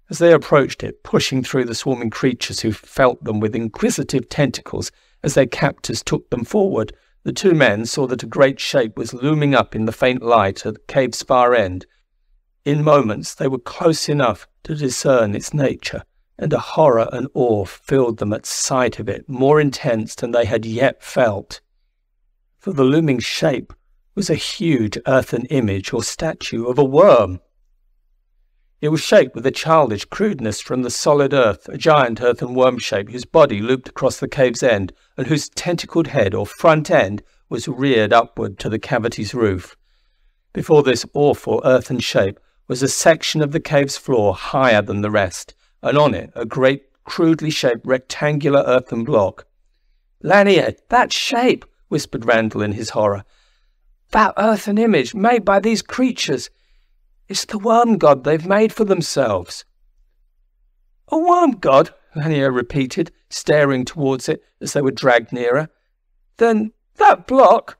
As they approached it, pushing through the swarming creatures who felt them with inquisitive tentacles as their captors took them forward, the two men saw that a great shape was looming up in the faint light at the cave's far end. In moments they were close enough to discern its nature, and a horror and awe filled them at sight of it, more intense than they had yet felt. For the looming shape was a huge earthen image or statue of a worm. It was shaped with a childish crudeness from the solid earth, a giant earthen worm shape whose body looped across the cave's end, and whose tentacled head or front end was reared upward to the cavity's roof. Before this awful earthen shape was a section of the cave's floor higher than the rest, and on it a great crudely shaped rectangular earthen block. "Lanier, that shape!" whispered Randall in his horror. "That earthen image made by these creatures. It's the worm god they've made for themselves." "A worm god?" Lanier repeated, staring towards it as they were dragged nearer. "Then that block—"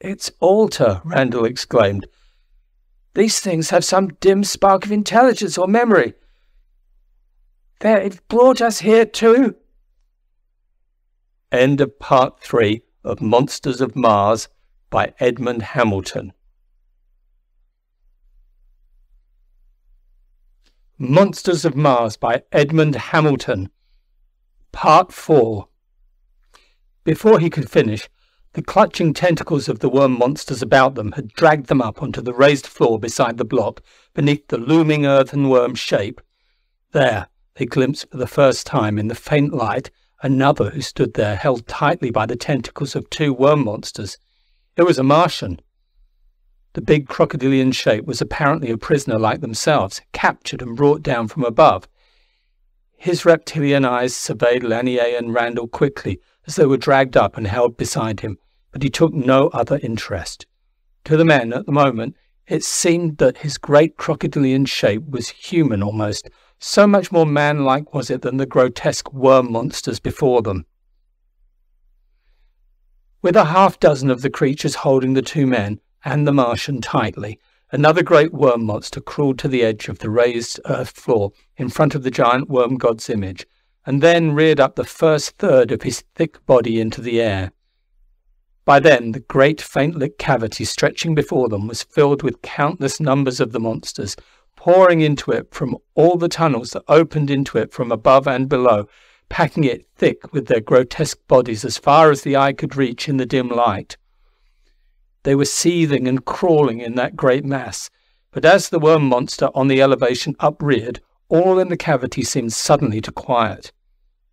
"Its altar," Randall exclaimed. "These things have some dim spark of intelligence or memory. They've brought us here too." End of Part 3 of Monsters of Mars by Edmond Hamilton. Monsters of Mars by Edmond Hamilton. Part 4. Before he could finish, the clutching tentacles of the worm monsters about them had dragged them up onto the raised floor beside the block, beneath the looming earthen worm shape. There, they glimpsed for the first time in the faint light another who stood there, held tightly by the tentacles of two worm monsters. It was a Martian. The big crocodilian shape was apparently a prisoner like themselves, captured and brought down from above. His reptilian eyes surveyed Lanier and Randall quickly as they were dragged up and held beside him, but he took no other interest. To the men at the moment, it seemed that his great crocodilian shape was human almost, so much more man-like was it than the grotesque worm monsters before them. With a half-dozen of the creatures holding the two men and the Martian tightly, another great worm monster crawled to the edge of the raised earth floor in front of the giant worm god's image, and then reared up the first third of his thick body into the air. By then the great faint-lit cavity stretching before them was filled with countless numbers of the monsters, pouring into it from all the tunnels that opened into it from above and below, packing it thick with their grotesque bodies as far as the eye could reach in the dim light. They were seething and crawling in that great mass, but as the worm monster on the elevation upreared, all in the cavity seemed suddenly to quiet.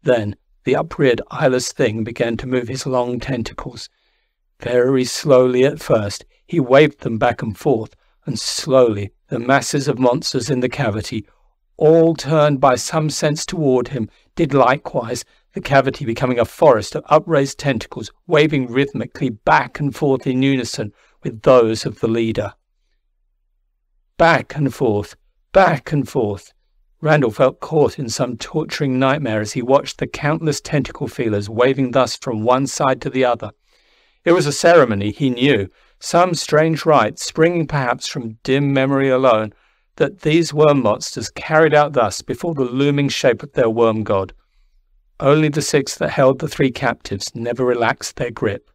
Then the upreared eyeless thing began to move his long tentacles. Very slowly at first, he waved them back and forth, and slowly the masses of monsters in the cavity, all turned by some sense toward him, did likewise, the cavity becoming a forest of upraised tentacles, waving rhythmically back and forth in unison with those of the leader. Back and forth, back and forth. Randall felt caught in some torturing nightmare as he watched the countless tentacle feelers waving thus from one side to the other. It was a ceremony, he knew, some strange rite, springing perhaps from dim memory alone, that these worm monsters carried out thus before the looming shape of their worm god. Only the six that held the three captives never relaxed their grip.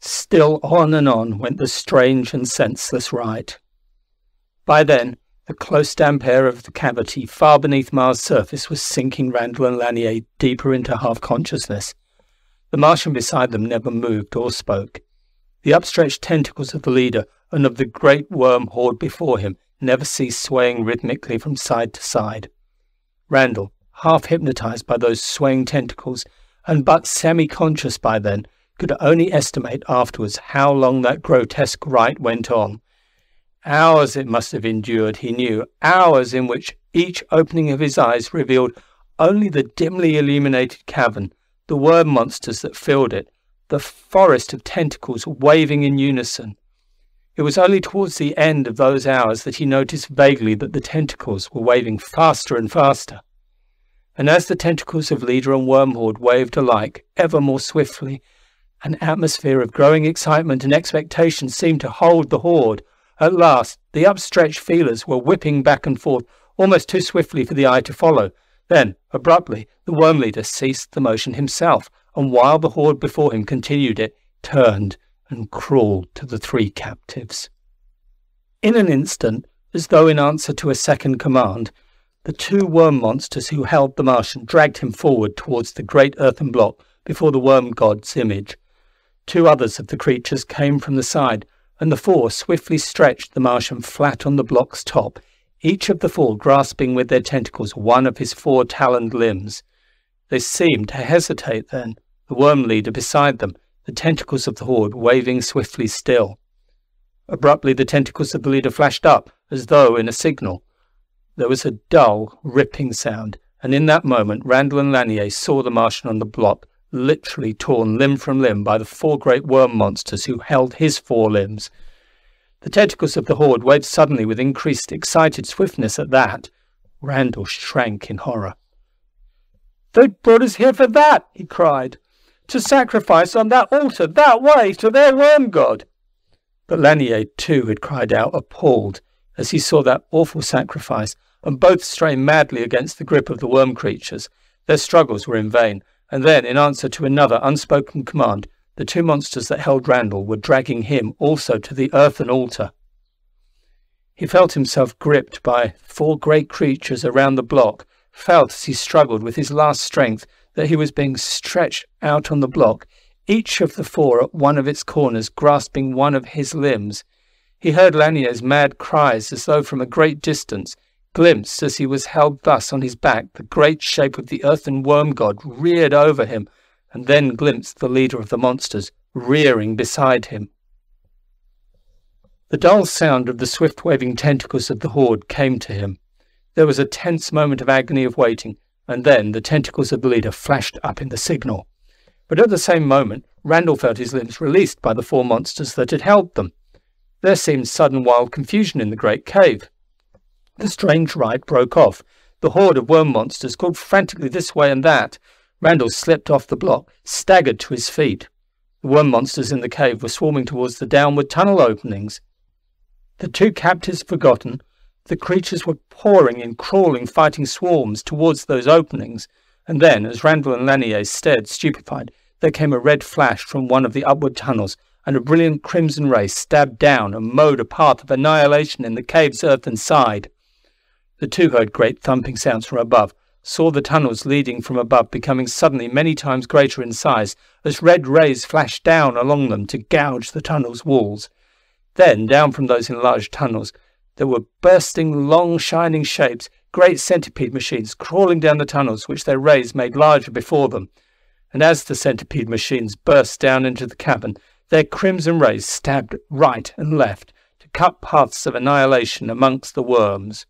Still on and on went the strange and senseless rite. By then, the close damp air of the cavity far beneath Mars' surface was sinking Randall and Lanier deeper into half-consciousness. The Martian beside them never moved or spoke. The upstretched tentacles of the leader and of the great worm horde before him never ceased swaying rhythmically from side to side. Randall, half hypnotized by those swaying tentacles, and but semi-conscious by then, could only estimate afterwards how long that grotesque rite went on. Hours it must have endured, he knew, hours in which each opening of his eyes revealed only the dimly illuminated cavern, the worm monsters that filled it, the forest of tentacles waving in unison. It was only towards the end of those hours that he noticed vaguely that the tentacles were waving faster and faster. And as the tentacles of leader and worm horde waved alike, ever more swiftly, an atmosphere of growing excitement and expectation seemed to hold the horde. At last, the upstretched feelers were whipping back and forth, almost too swiftly for the eye to follow. Then, abruptly, the worm leader ceased the motion himself, and while the horde before him continued it, turned and crawled to the three captives. In an instant, as though in answer to a second command, the two worm monsters who held the Martian dragged him forward towards the great earthen block before the worm god's image. Two others of the creatures came from the side, and the four swiftly stretched the Martian flat on the block's top, each of the four grasping with their tentacles one of his four taloned limbs. They seemed to hesitate then, the worm leader beside them, the tentacles of the horde waving swiftly still. Abruptly the tentacles of the leader flashed up, as though in a signal. There was a dull, ripping sound, and in that moment Randall and Lanier saw the Martian on the block, literally torn limb from limb by the four great worm monsters who held his four limbs. The tentacles of the horde waved suddenly with increased excited swiftness at that. Randall shrank in horror. "They brought us here for that," he cried. "To sacrifice on that altar, that way, to their worm god." But Lanier too had cried out, appalled, as he saw that awful sacrifice, and both strained madly against the grip of the worm creatures. Their struggles were in vain, and then, in answer to another unspoken command, the two monsters that held Randall were dragging him also to the earthen altar. He felt himself gripped by four great creatures around the block, felt as he struggled with his last strength that he was being stretched out on the block, each of the four at one of its corners grasping one of his limbs. He heard Lanier's mad cries as though from a great distance, glimpsed as he was held thus on his back the great shape of the earthen worm god reared over him, and then glimpsed the leader of the monsters rearing beside him. The dull sound of the swift-waving tentacles of the horde came to him. There was a tense moment of agony of waiting, and then the tentacles of the leader flashed up in the signal. But at the same moment, Randall felt his limbs released by the four monsters that had held them. There seemed sudden wild confusion in the great cave. The strange rite broke off. The horde of worm monsters called frantically this way and that. Randall slipped off the block, staggered to his feet. The worm monsters in the cave were swarming towards the downward tunnel openings. The two captives forgotten, the creatures were pouring in crawling, fighting swarms towards those openings, and then, as Randall and Lanier stared stupefied, there came a red flash from one of the upward tunnels, and a brilliant crimson ray stabbed down and mowed a path of annihilation in the cave's earthen side. The two heard great thumping sounds from above, saw the tunnels leading from above becoming suddenly many times greater in size, as red rays flashed down along them to gouge the tunnel's walls. Then, down from those enlarged tunnels, there were bursting long shining shapes, great centipede machines crawling down the tunnels which their rays made larger before them. And as the centipede machines burst down into the cavern, their crimson rays stabbed right and left to cut paths of annihilation amongst the worms.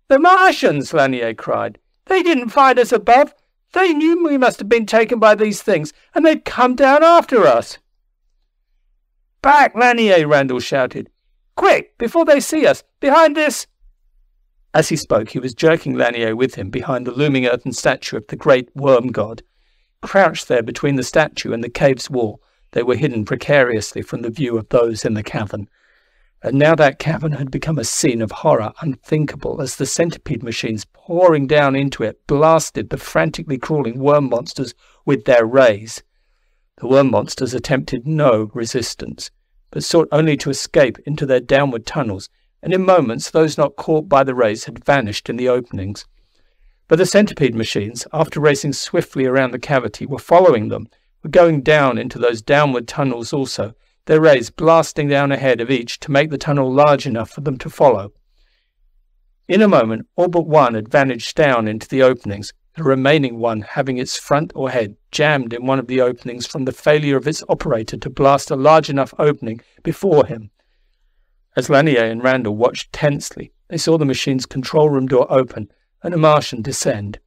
"The Martians!" Lanier cried. "They didn't find us above. They knew we must have been taken by these things, and they'd come down after us." "Back, Lanier!" Randall shouted. "Quick, before they see us! Behind this—" As he spoke, he was jerking Lanier with him behind the looming earthen statue of the great worm god. Crouched there between the statue and the cave's wall, they were hidden precariously from the view of those in the cavern. And now that cavern had become a scene of horror unthinkable as the centipede machines pouring down into it blasted the frantically crawling worm monsters with their rays. The worm monsters attempted no resistance, but sought only to escape into their downward tunnels, and in moments those not caught by the rays had vanished in the openings. But the centipede machines, after racing swiftly around the cavity, were following them, were going down into those downward tunnels also, their rays blasting down ahead of each to make the tunnel large enough for them to follow. In a moment, all but one had vanished down into the openings, the remaining one having its front or head jammed in one of the openings from the failure of its operator to blast a large enough opening before him. As Lanier and Randall watched tensely, they saw the machine's control room door open and a Martian descend.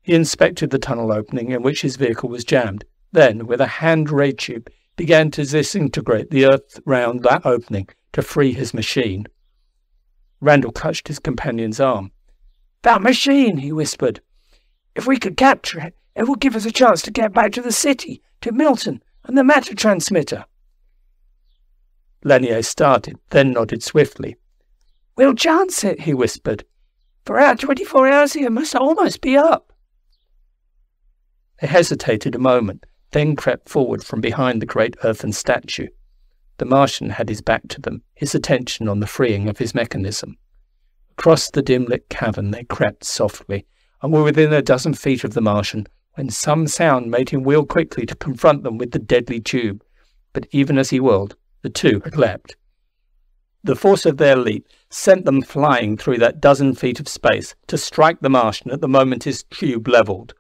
He inspected the tunnel opening in which his vehicle was jammed, then, with a hand ray tube, began to disintegrate the earth round that opening to free his machine. Randall clutched his companion's arm. "That machine," he whispered. "If we could capture it, it will give us a chance to get back to the city, to Milton and the matter transmitter." Lanier started, then nodded swiftly. "We'll chance it," he whispered. "For our 24 hours here must almost be up." They hesitated a moment, then crept forward from behind the great earthen statue. The Martian had his back to them, his attention on the freeing of his mechanism. Across the dim-lit cavern they crept softly, and were within a dozen feet of the Martian, when some sound made him wheel quickly to confront them with the deadly tube. But even as he whirled, the two had leapt. The force of their leap sent them flying through that dozen feet of space to strike the Martian at the moment his tube levelled.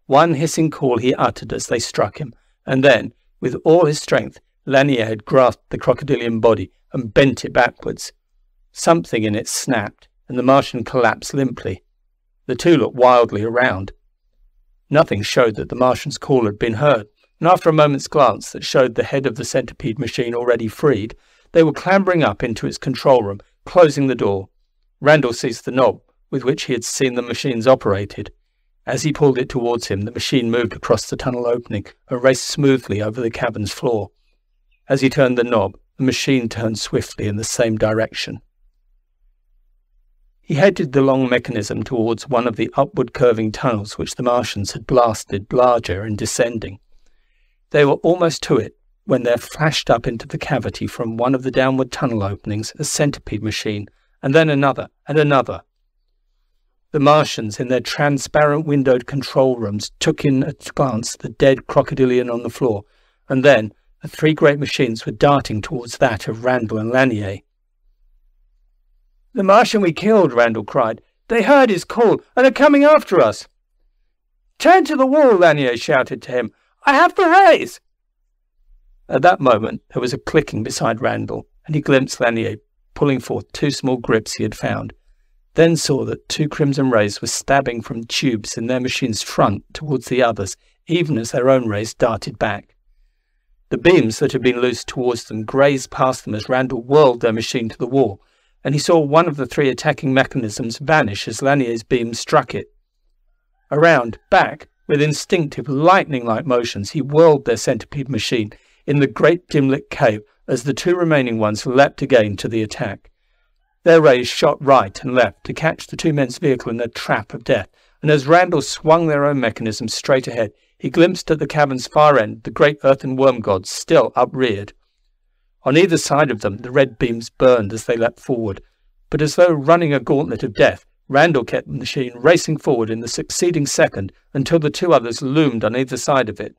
One hissing call he uttered as they struck him, and then, with all his strength, Lanier had grasped the crocodilian body and bent it backwards. Something in it snapped, and the Martian collapsed limply. The two looked wildly around. Nothing showed that the Martian's call had been heard, and after a moment's glance that showed the head of the centipede machine already freed, they were clambering up into its control room, closing the door. Randall seized the knob with which he had seen the machines operated. As he pulled it towards him, the machine moved across the tunnel opening and raced smoothly over the cavern's floor. As he turned the knob, the machine turned swiftly in the same direction. He headed the long mechanism towards one of the upward curving tunnels which the Martians had blasted larger in descending. They were almost to it when there flashed up into the cavity from one of the downward tunnel openings a centipede machine, and then another and another. The Martians, in their transparent windowed control rooms, took in at a glance the dead crocodilian on the floor, and then the three great machines were darting towards that of Randall and Lanier. "The Martian we killed," Randall cried. "They heard his call and are coming after us." "Turn to the wall," Lanier shouted to him. "I have the rays." At that moment there was a clicking beside Randall, and he glimpsed Lanier pulling forth two small grips he had found, then saw that two crimson rays were stabbing from tubes in their machine's front towards the others, even as their own rays darted back. The beams that had been loosed towards them grazed past them as Randall whirled their machine to the wall, and he saw one of the three attacking mechanisms vanish as Lanier's beam struck it. Around, back, with instinctive, lightning-like motions, he whirled their centipede machine in the great dim-lit cave as the two remaining ones leapt again to the attack. Their rays shot right and left to catch the two men's vehicle in their trap of death, and as Randall swung their own mechanism straight ahead, he glimpsed at the cavern's far end the great earthen worm gods still upreared. On either side of them the red beams burned as they leapt forward, but as though running a gauntlet of death, Randall kept the machine racing forward in the succeeding second until the two others loomed on either side of it.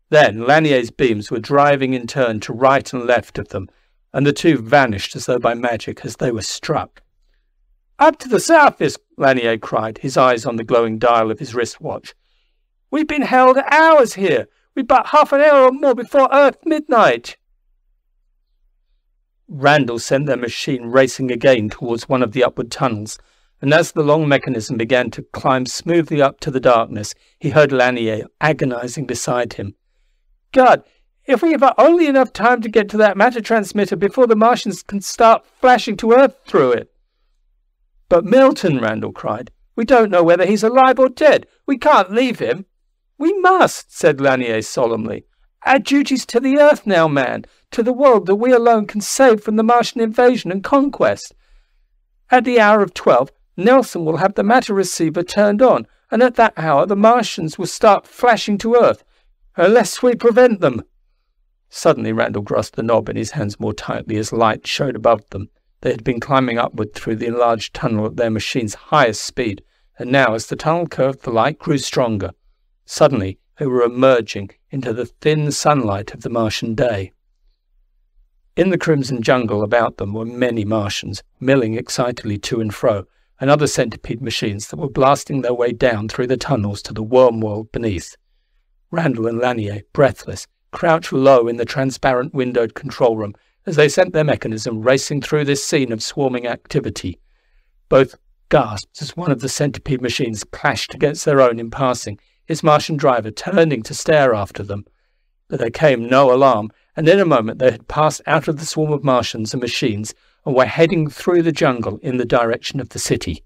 Then Lanier's beams were driving in turn to right and left of them, and the two vanished as though by magic as they were struck. "Up to the surface!" Lanier cried, his eyes on the glowing dial of his wristwatch. "We've been held hours here. We've but half an hour or more before Earth midnight." Randall sent their machine racing again towards one of the upward tunnels, and as the long mechanism began to climb smoothly up to the darkness, he heard Lanier agonizing beside him. "God, if we have only enough time to get to that matter transmitter before the Martians can start flashing to Earth through it." "But Milton," Randall cried. "We don't know whether he's alive or dead. We can't leave him." "We must," said Lanier solemnly. "Our duty's to the Earth now, man, to the world that we alone can save from the Martian invasion and conquest. At the hour of 12, Nelson will have the matter receiver turned on, and at that hour the Martians will start flashing to Earth, unless we prevent them." Suddenly Randall grasped the knob in his hands more tightly as light showed above them. They had been climbing upward through the enlarged tunnel at their machine's highest speed, and now as the tunnel curved the light grew stronger. Suddenly they were emerging into the thin sunlight of the Martian day. In the crimson jungle about them were many Martians, milling excitedly to and fro, and other centipede machines that were blasting their way down through the tunnels to the worm world beneath. Randall and Lanier, breathless, crouched low in the transparent windowed control room as they sent their mechanism racing through this scene of swarming activity. Both gasped as one of the centipede machines clashed against their own in passing, its Martian driver turning to stare after them. But there came no alarm, and in a moment they had passed out of the swarm of Martians and machines and were heading through the jungle in the direction of the city.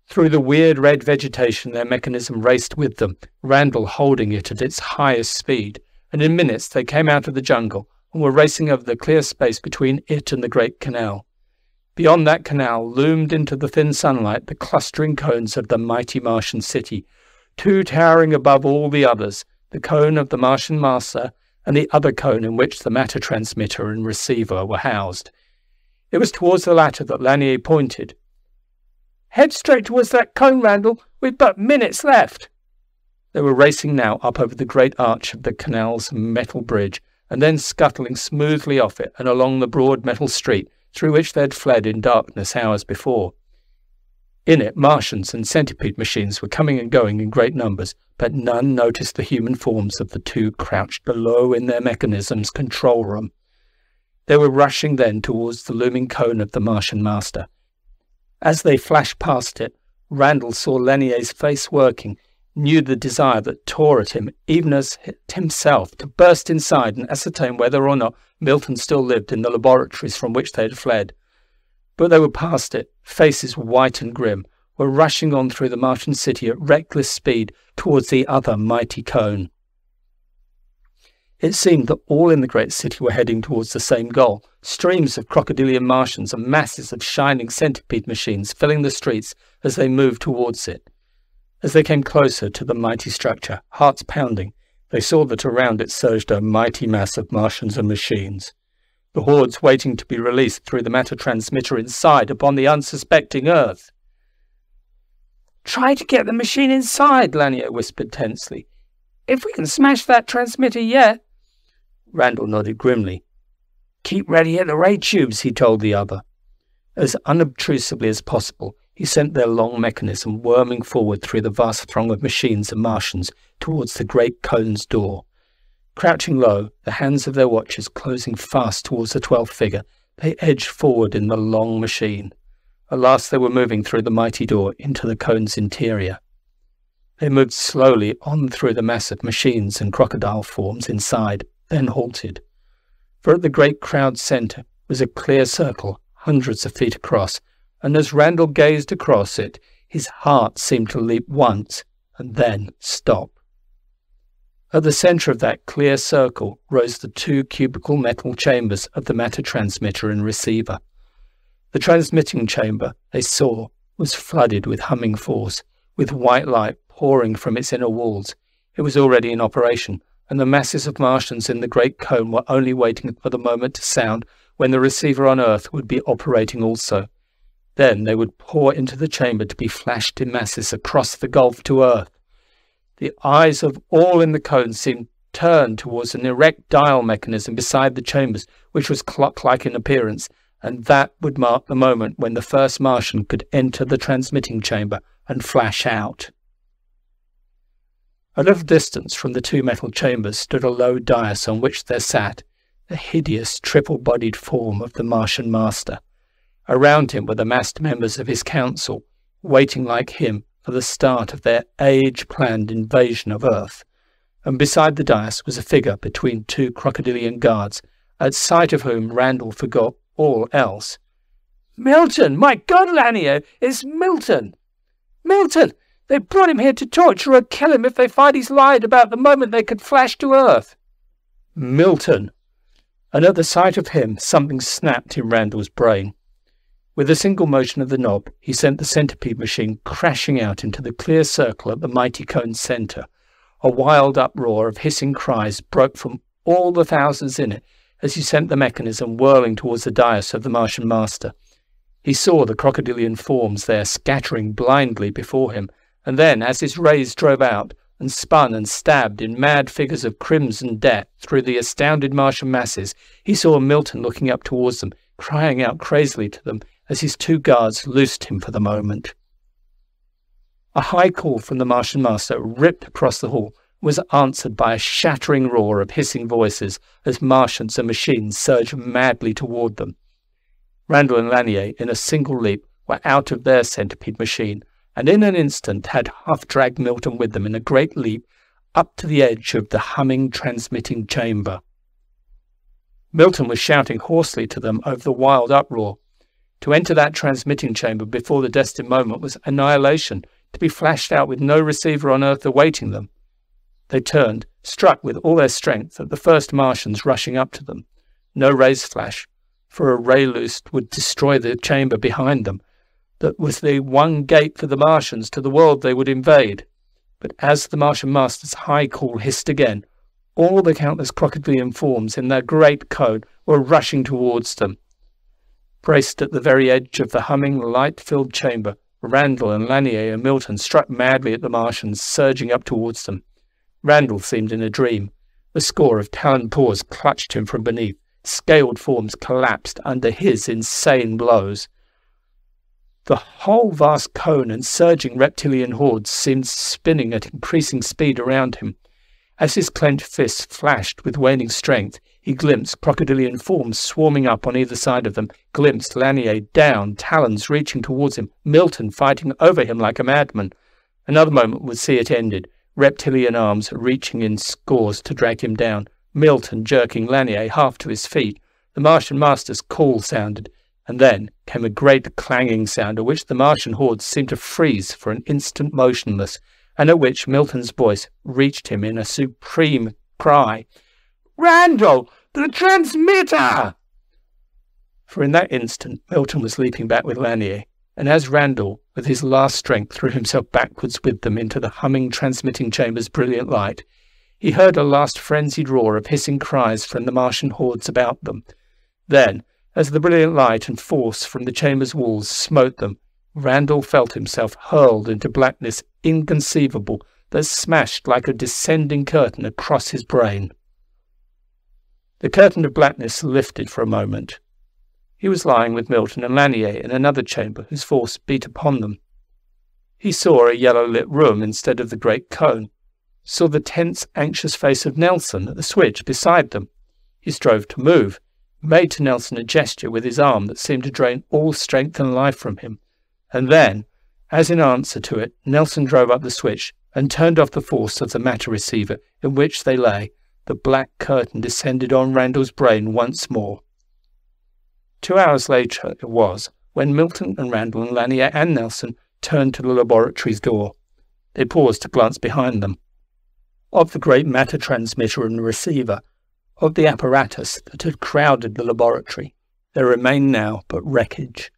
Through the weird red vegetation their mechanism raced with them, Randall holding it at its highest speed, and in minutes they came out of the jungle and were racing over the clear space between it and the great canal. Beyond that canal loomed into the thin sunlight the clustering cones of the mighty Martian city, two towering above all the others, the cone of the Martian master and the other cone in which the matter transmitter and receiver were housed. It was towards the latter that Lanier pointed. "Head straight towards that cone, Randall. We've but minutes left." They were racing now up over the great arch of the canal's metal bridge, and then scuttling smoothly off it and along the broad metal street through which they had fled in darkness hours before. In it, Martians and centipede machines were coming and going in great numbers, but none noticed the human forms of the two crouched below in their mechanism's control room. They were rushing then towards the looming cone of the Martian master. As they flashed past it, Randall saw Lanier's face working, knew the desire that tore at him, even as himself, to burst inside and ascertain whether or not Milton still lived in the laboratories from which they had fled. But they were past it, faces white and grim, were rushing on through the Martian city at reckless speed towards the other mighty cone. It seemed that all in the great city were heading towards the same goal, streams of crocodilian Martians and masses of shining centipede machines filling the streets as they moved towards it. As they came closer to the mighty structure, hearts pounding, they saw that around it surged a mighty mass of Martians and machines, the hordes waiting to be released through the matter transmitter inside upon the unsuspecting Earth. "Try to get the machine inside," Lanier whispered tensely. "If we can smash that transmitter yet." Randall nodded grimly. "Keep ready at the ray tubes," he told the other. As unobtrusively as possible, he sent their long mechanism worming forward through the vast throng of machines and Martians towards the great cone's door. Crouching low, the hands of their watchers closing fast towards the 12th figure, they edged forward in the long machine. At last they were moving through the mighty door into the cone's interior. They moved slowly on through the mass of machines and crocodile forms inside, then halted. For at the great crowd's centre was a clear circle hundreds of feet across, and as Randall gazed across it, his heart seemed to leap once and then stop. At the centre of that clear circle rose the two cubical metal chambers of the matter transmitter and receiver. The transmitting chamber, they saw, was flooded with humming force, with white light pouring from its inner walls. It was already in operation, and the masses of Martians in the great cone were only waiting for the moment to sound when the receiver on Earth would be operating also. Then they would pour into the chamber to be flashed in masses across the gulf to Earth. The eyes of all in the cone seemed turned towards an erect dial mechanism beside the chambers, which was clock-like in appearance, and that would mark the moment when the first Martian could enter the transmitting chamber and flash out. A little distance from the two metal chambers stood a low dais on which there sat the hideous triple-bodied form of the Martian master. Around him were the massed members of his council, waiting like him for the start of their age-planned invasion of Earth. And beside the dais was a figure between two crocodilian guards, at sight of whom Randall forgot all else. "Milton! My God, Lanier! It's Milton! Milton! They brought him here to torture or kill him if they find he's lied about the moment they could flash to Earth." Milton! And at the sight of him, something snapped in Randall's brain. With a single motion of the knob, he sent the centipede machine crashing out into the clear circle at the mighty cone's centre. A wild uproar of hissing cries broke from all the thousands in it as he sent the mechanism whirling towards the dais of the Martian master. He saw the crocodilian forms there scattering blindly before him, and then, as his rays drove out and spun and stabbed in mad figures of crimson death through the astounded Martian masses, he saw Milton looking up towards them, crying out crazily to them as his two guards loosed him for the moment. A high call from the Martian master ripped across the hall, was answered by a shattering roar of hissing voices as Martians and machines surged madly toward them. Randall and Lanier, in a single leap, were out of their centipede machine, and in an instant had half-dragged Milton with them in a great leap up to the edge of the humming transmitting chamber. Milton was shouting hoarsely to them over the wild uproar. To enter that transmitting chamber before the destined moment was annihilation, to be flashed out with no receiver on Earth awaiting them. They turned, struck with all their strength at the first Martians rushing up to them. No rays flash, for a ray loosed would destroy the chamber behind them. That was the one gate for the Martians to the world they would invade. But as the Martian master's high call hissed again, all the countless crocodilian forms in their great cone were rushing towards them. Braced at the very edge of the humming, light-filled chamber, Randall and Lanier and Milton struck madly at the Martians surging up towards them. Randall seemed in a dream. A score of taloned paws clutched him from beneath. Scaled forms collapsed under his insane blows. The whole vast cone and surging reptilian hordes seemed spinning at increasing speed around him. As his clenched fists flashed with waning strength, he glimpsed crocodilian forms swarming up on either side of them, glimpsed Lanier down, talons reaching towards him, Milton fighting over him like a madman. Another moment would see it ended, reptilian arms reaching in scores to drag him down, Milton jerking Lanier half to his feet. The Martian master's call sounded, and then came a great clanging sound at which the Martian hordes seemed to freeze for an instant motionless, and at which Milton's voice reached him in a supreme cry. "Randall, the transmitter!" For in that instant Milton was leaping back with Lanier, and as Randall, with his last strength, threw himself backwards with them into the humming transmitting chamber's brilliant light, he heard a last frenzied roar of hissing cries from the Martian hordes about them. Then, as the brilliant light and force from the chamber's walls smote them, Randall felt himself hurled into blackness inconceivable that smashed like a descending curtain across his brain. The curtain of blackness lifted for a moment. He was lying with Milton and Lanier in another chamber whose force beat upon them. He saw a yellow-lit room instead of the great cone, saw the tense, anxious face of Nelson at the switch beside them. He strove to move, made to Nelson a gesture with his arm that seemed to drain all strength and life from him, and then, as in answer to it, Nelson drove up the switch and turned off the force of the matter receiver in which they lay. The black curtain descended on Randall's brain once more. 2 hours later it was, when Milton and Randall and Lanier and Nelson turned to the laboratory's door. They paused to glance behind them. Of the great matter transmitter and receiver, of the apparatus that had crowded the laboratory, there remained now but wreckage.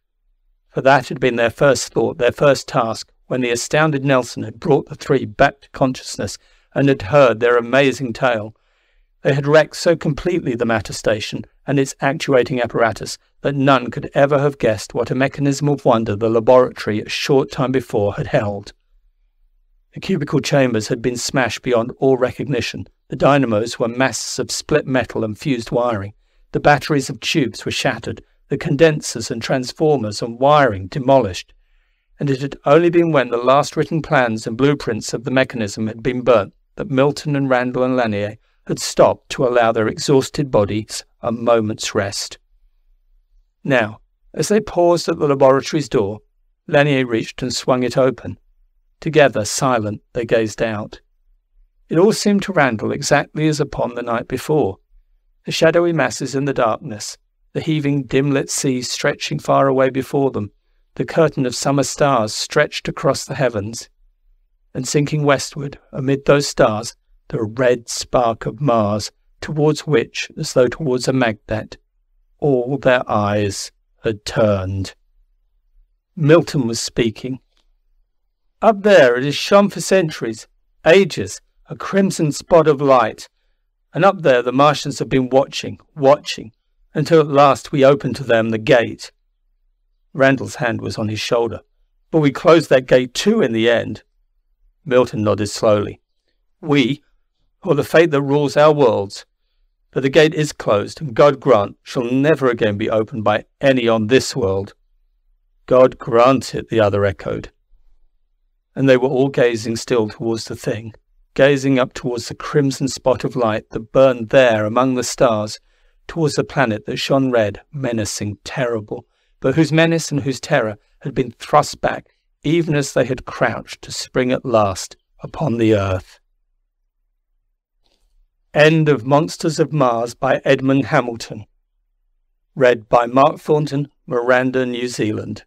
For that had been their first thought, their first task, when the astounded Nelson had brought the three back to consciousness and had heard their amazing tale. They had wrecked so completely the matter station and its actuating apparatus that none could ever have guessed what a mechanism of wonder the laboratory a short time before had held. The cubical chambers had been smashed beyond all recognition. The dynamos were masses of split metal and fused wiring. The batteries of tubes were shattered, the condensers and transformers and wiring demolished. And it had only been when the last written plans and blueprints of the mechanism had been burnt that Milton and Randall and Lanier had stopped to allow their exhausted bodies a moment's rest. Now, as they paused at the laboratory's door, Lanier reached and swung it open. Together, silent, they gazed out. It all seemed to Randall exactly as upon the night before. The shadowy masses in the darkness, the heaving dim-lit sea stretching far away before them, the curtain of summer stars stretched across the heavens, and sinking westward, amid those stars, the red spark of Mars, towards which, as though towards a magnet, all their eyes had turned. Milton was speaking. "Up there it has shone for centuries, ages, a crimson spot of light, and up there the Martians have been watching, until at last we opened to them the gate. Randall's hand was on his shoulder. But we closed that gate too in the end. Milton nodded slowly. We, or the fate that rules our worlds. But the gate is closed, and God grant shall never again be opened by any on this world. God grant it, the other echoed. And they were all gazing still towards the thing, gazing up towards the crimson spot of light that burned there among the stars, towards the planet that shone red, menacing, terrible, but whose menace and whose terror had been thrust back even as they had crouched to spring at last upon the earth. End of Monsters of Mars by Edmond Hamilton. Read by Mark Thornton, Miranda, New Zealand.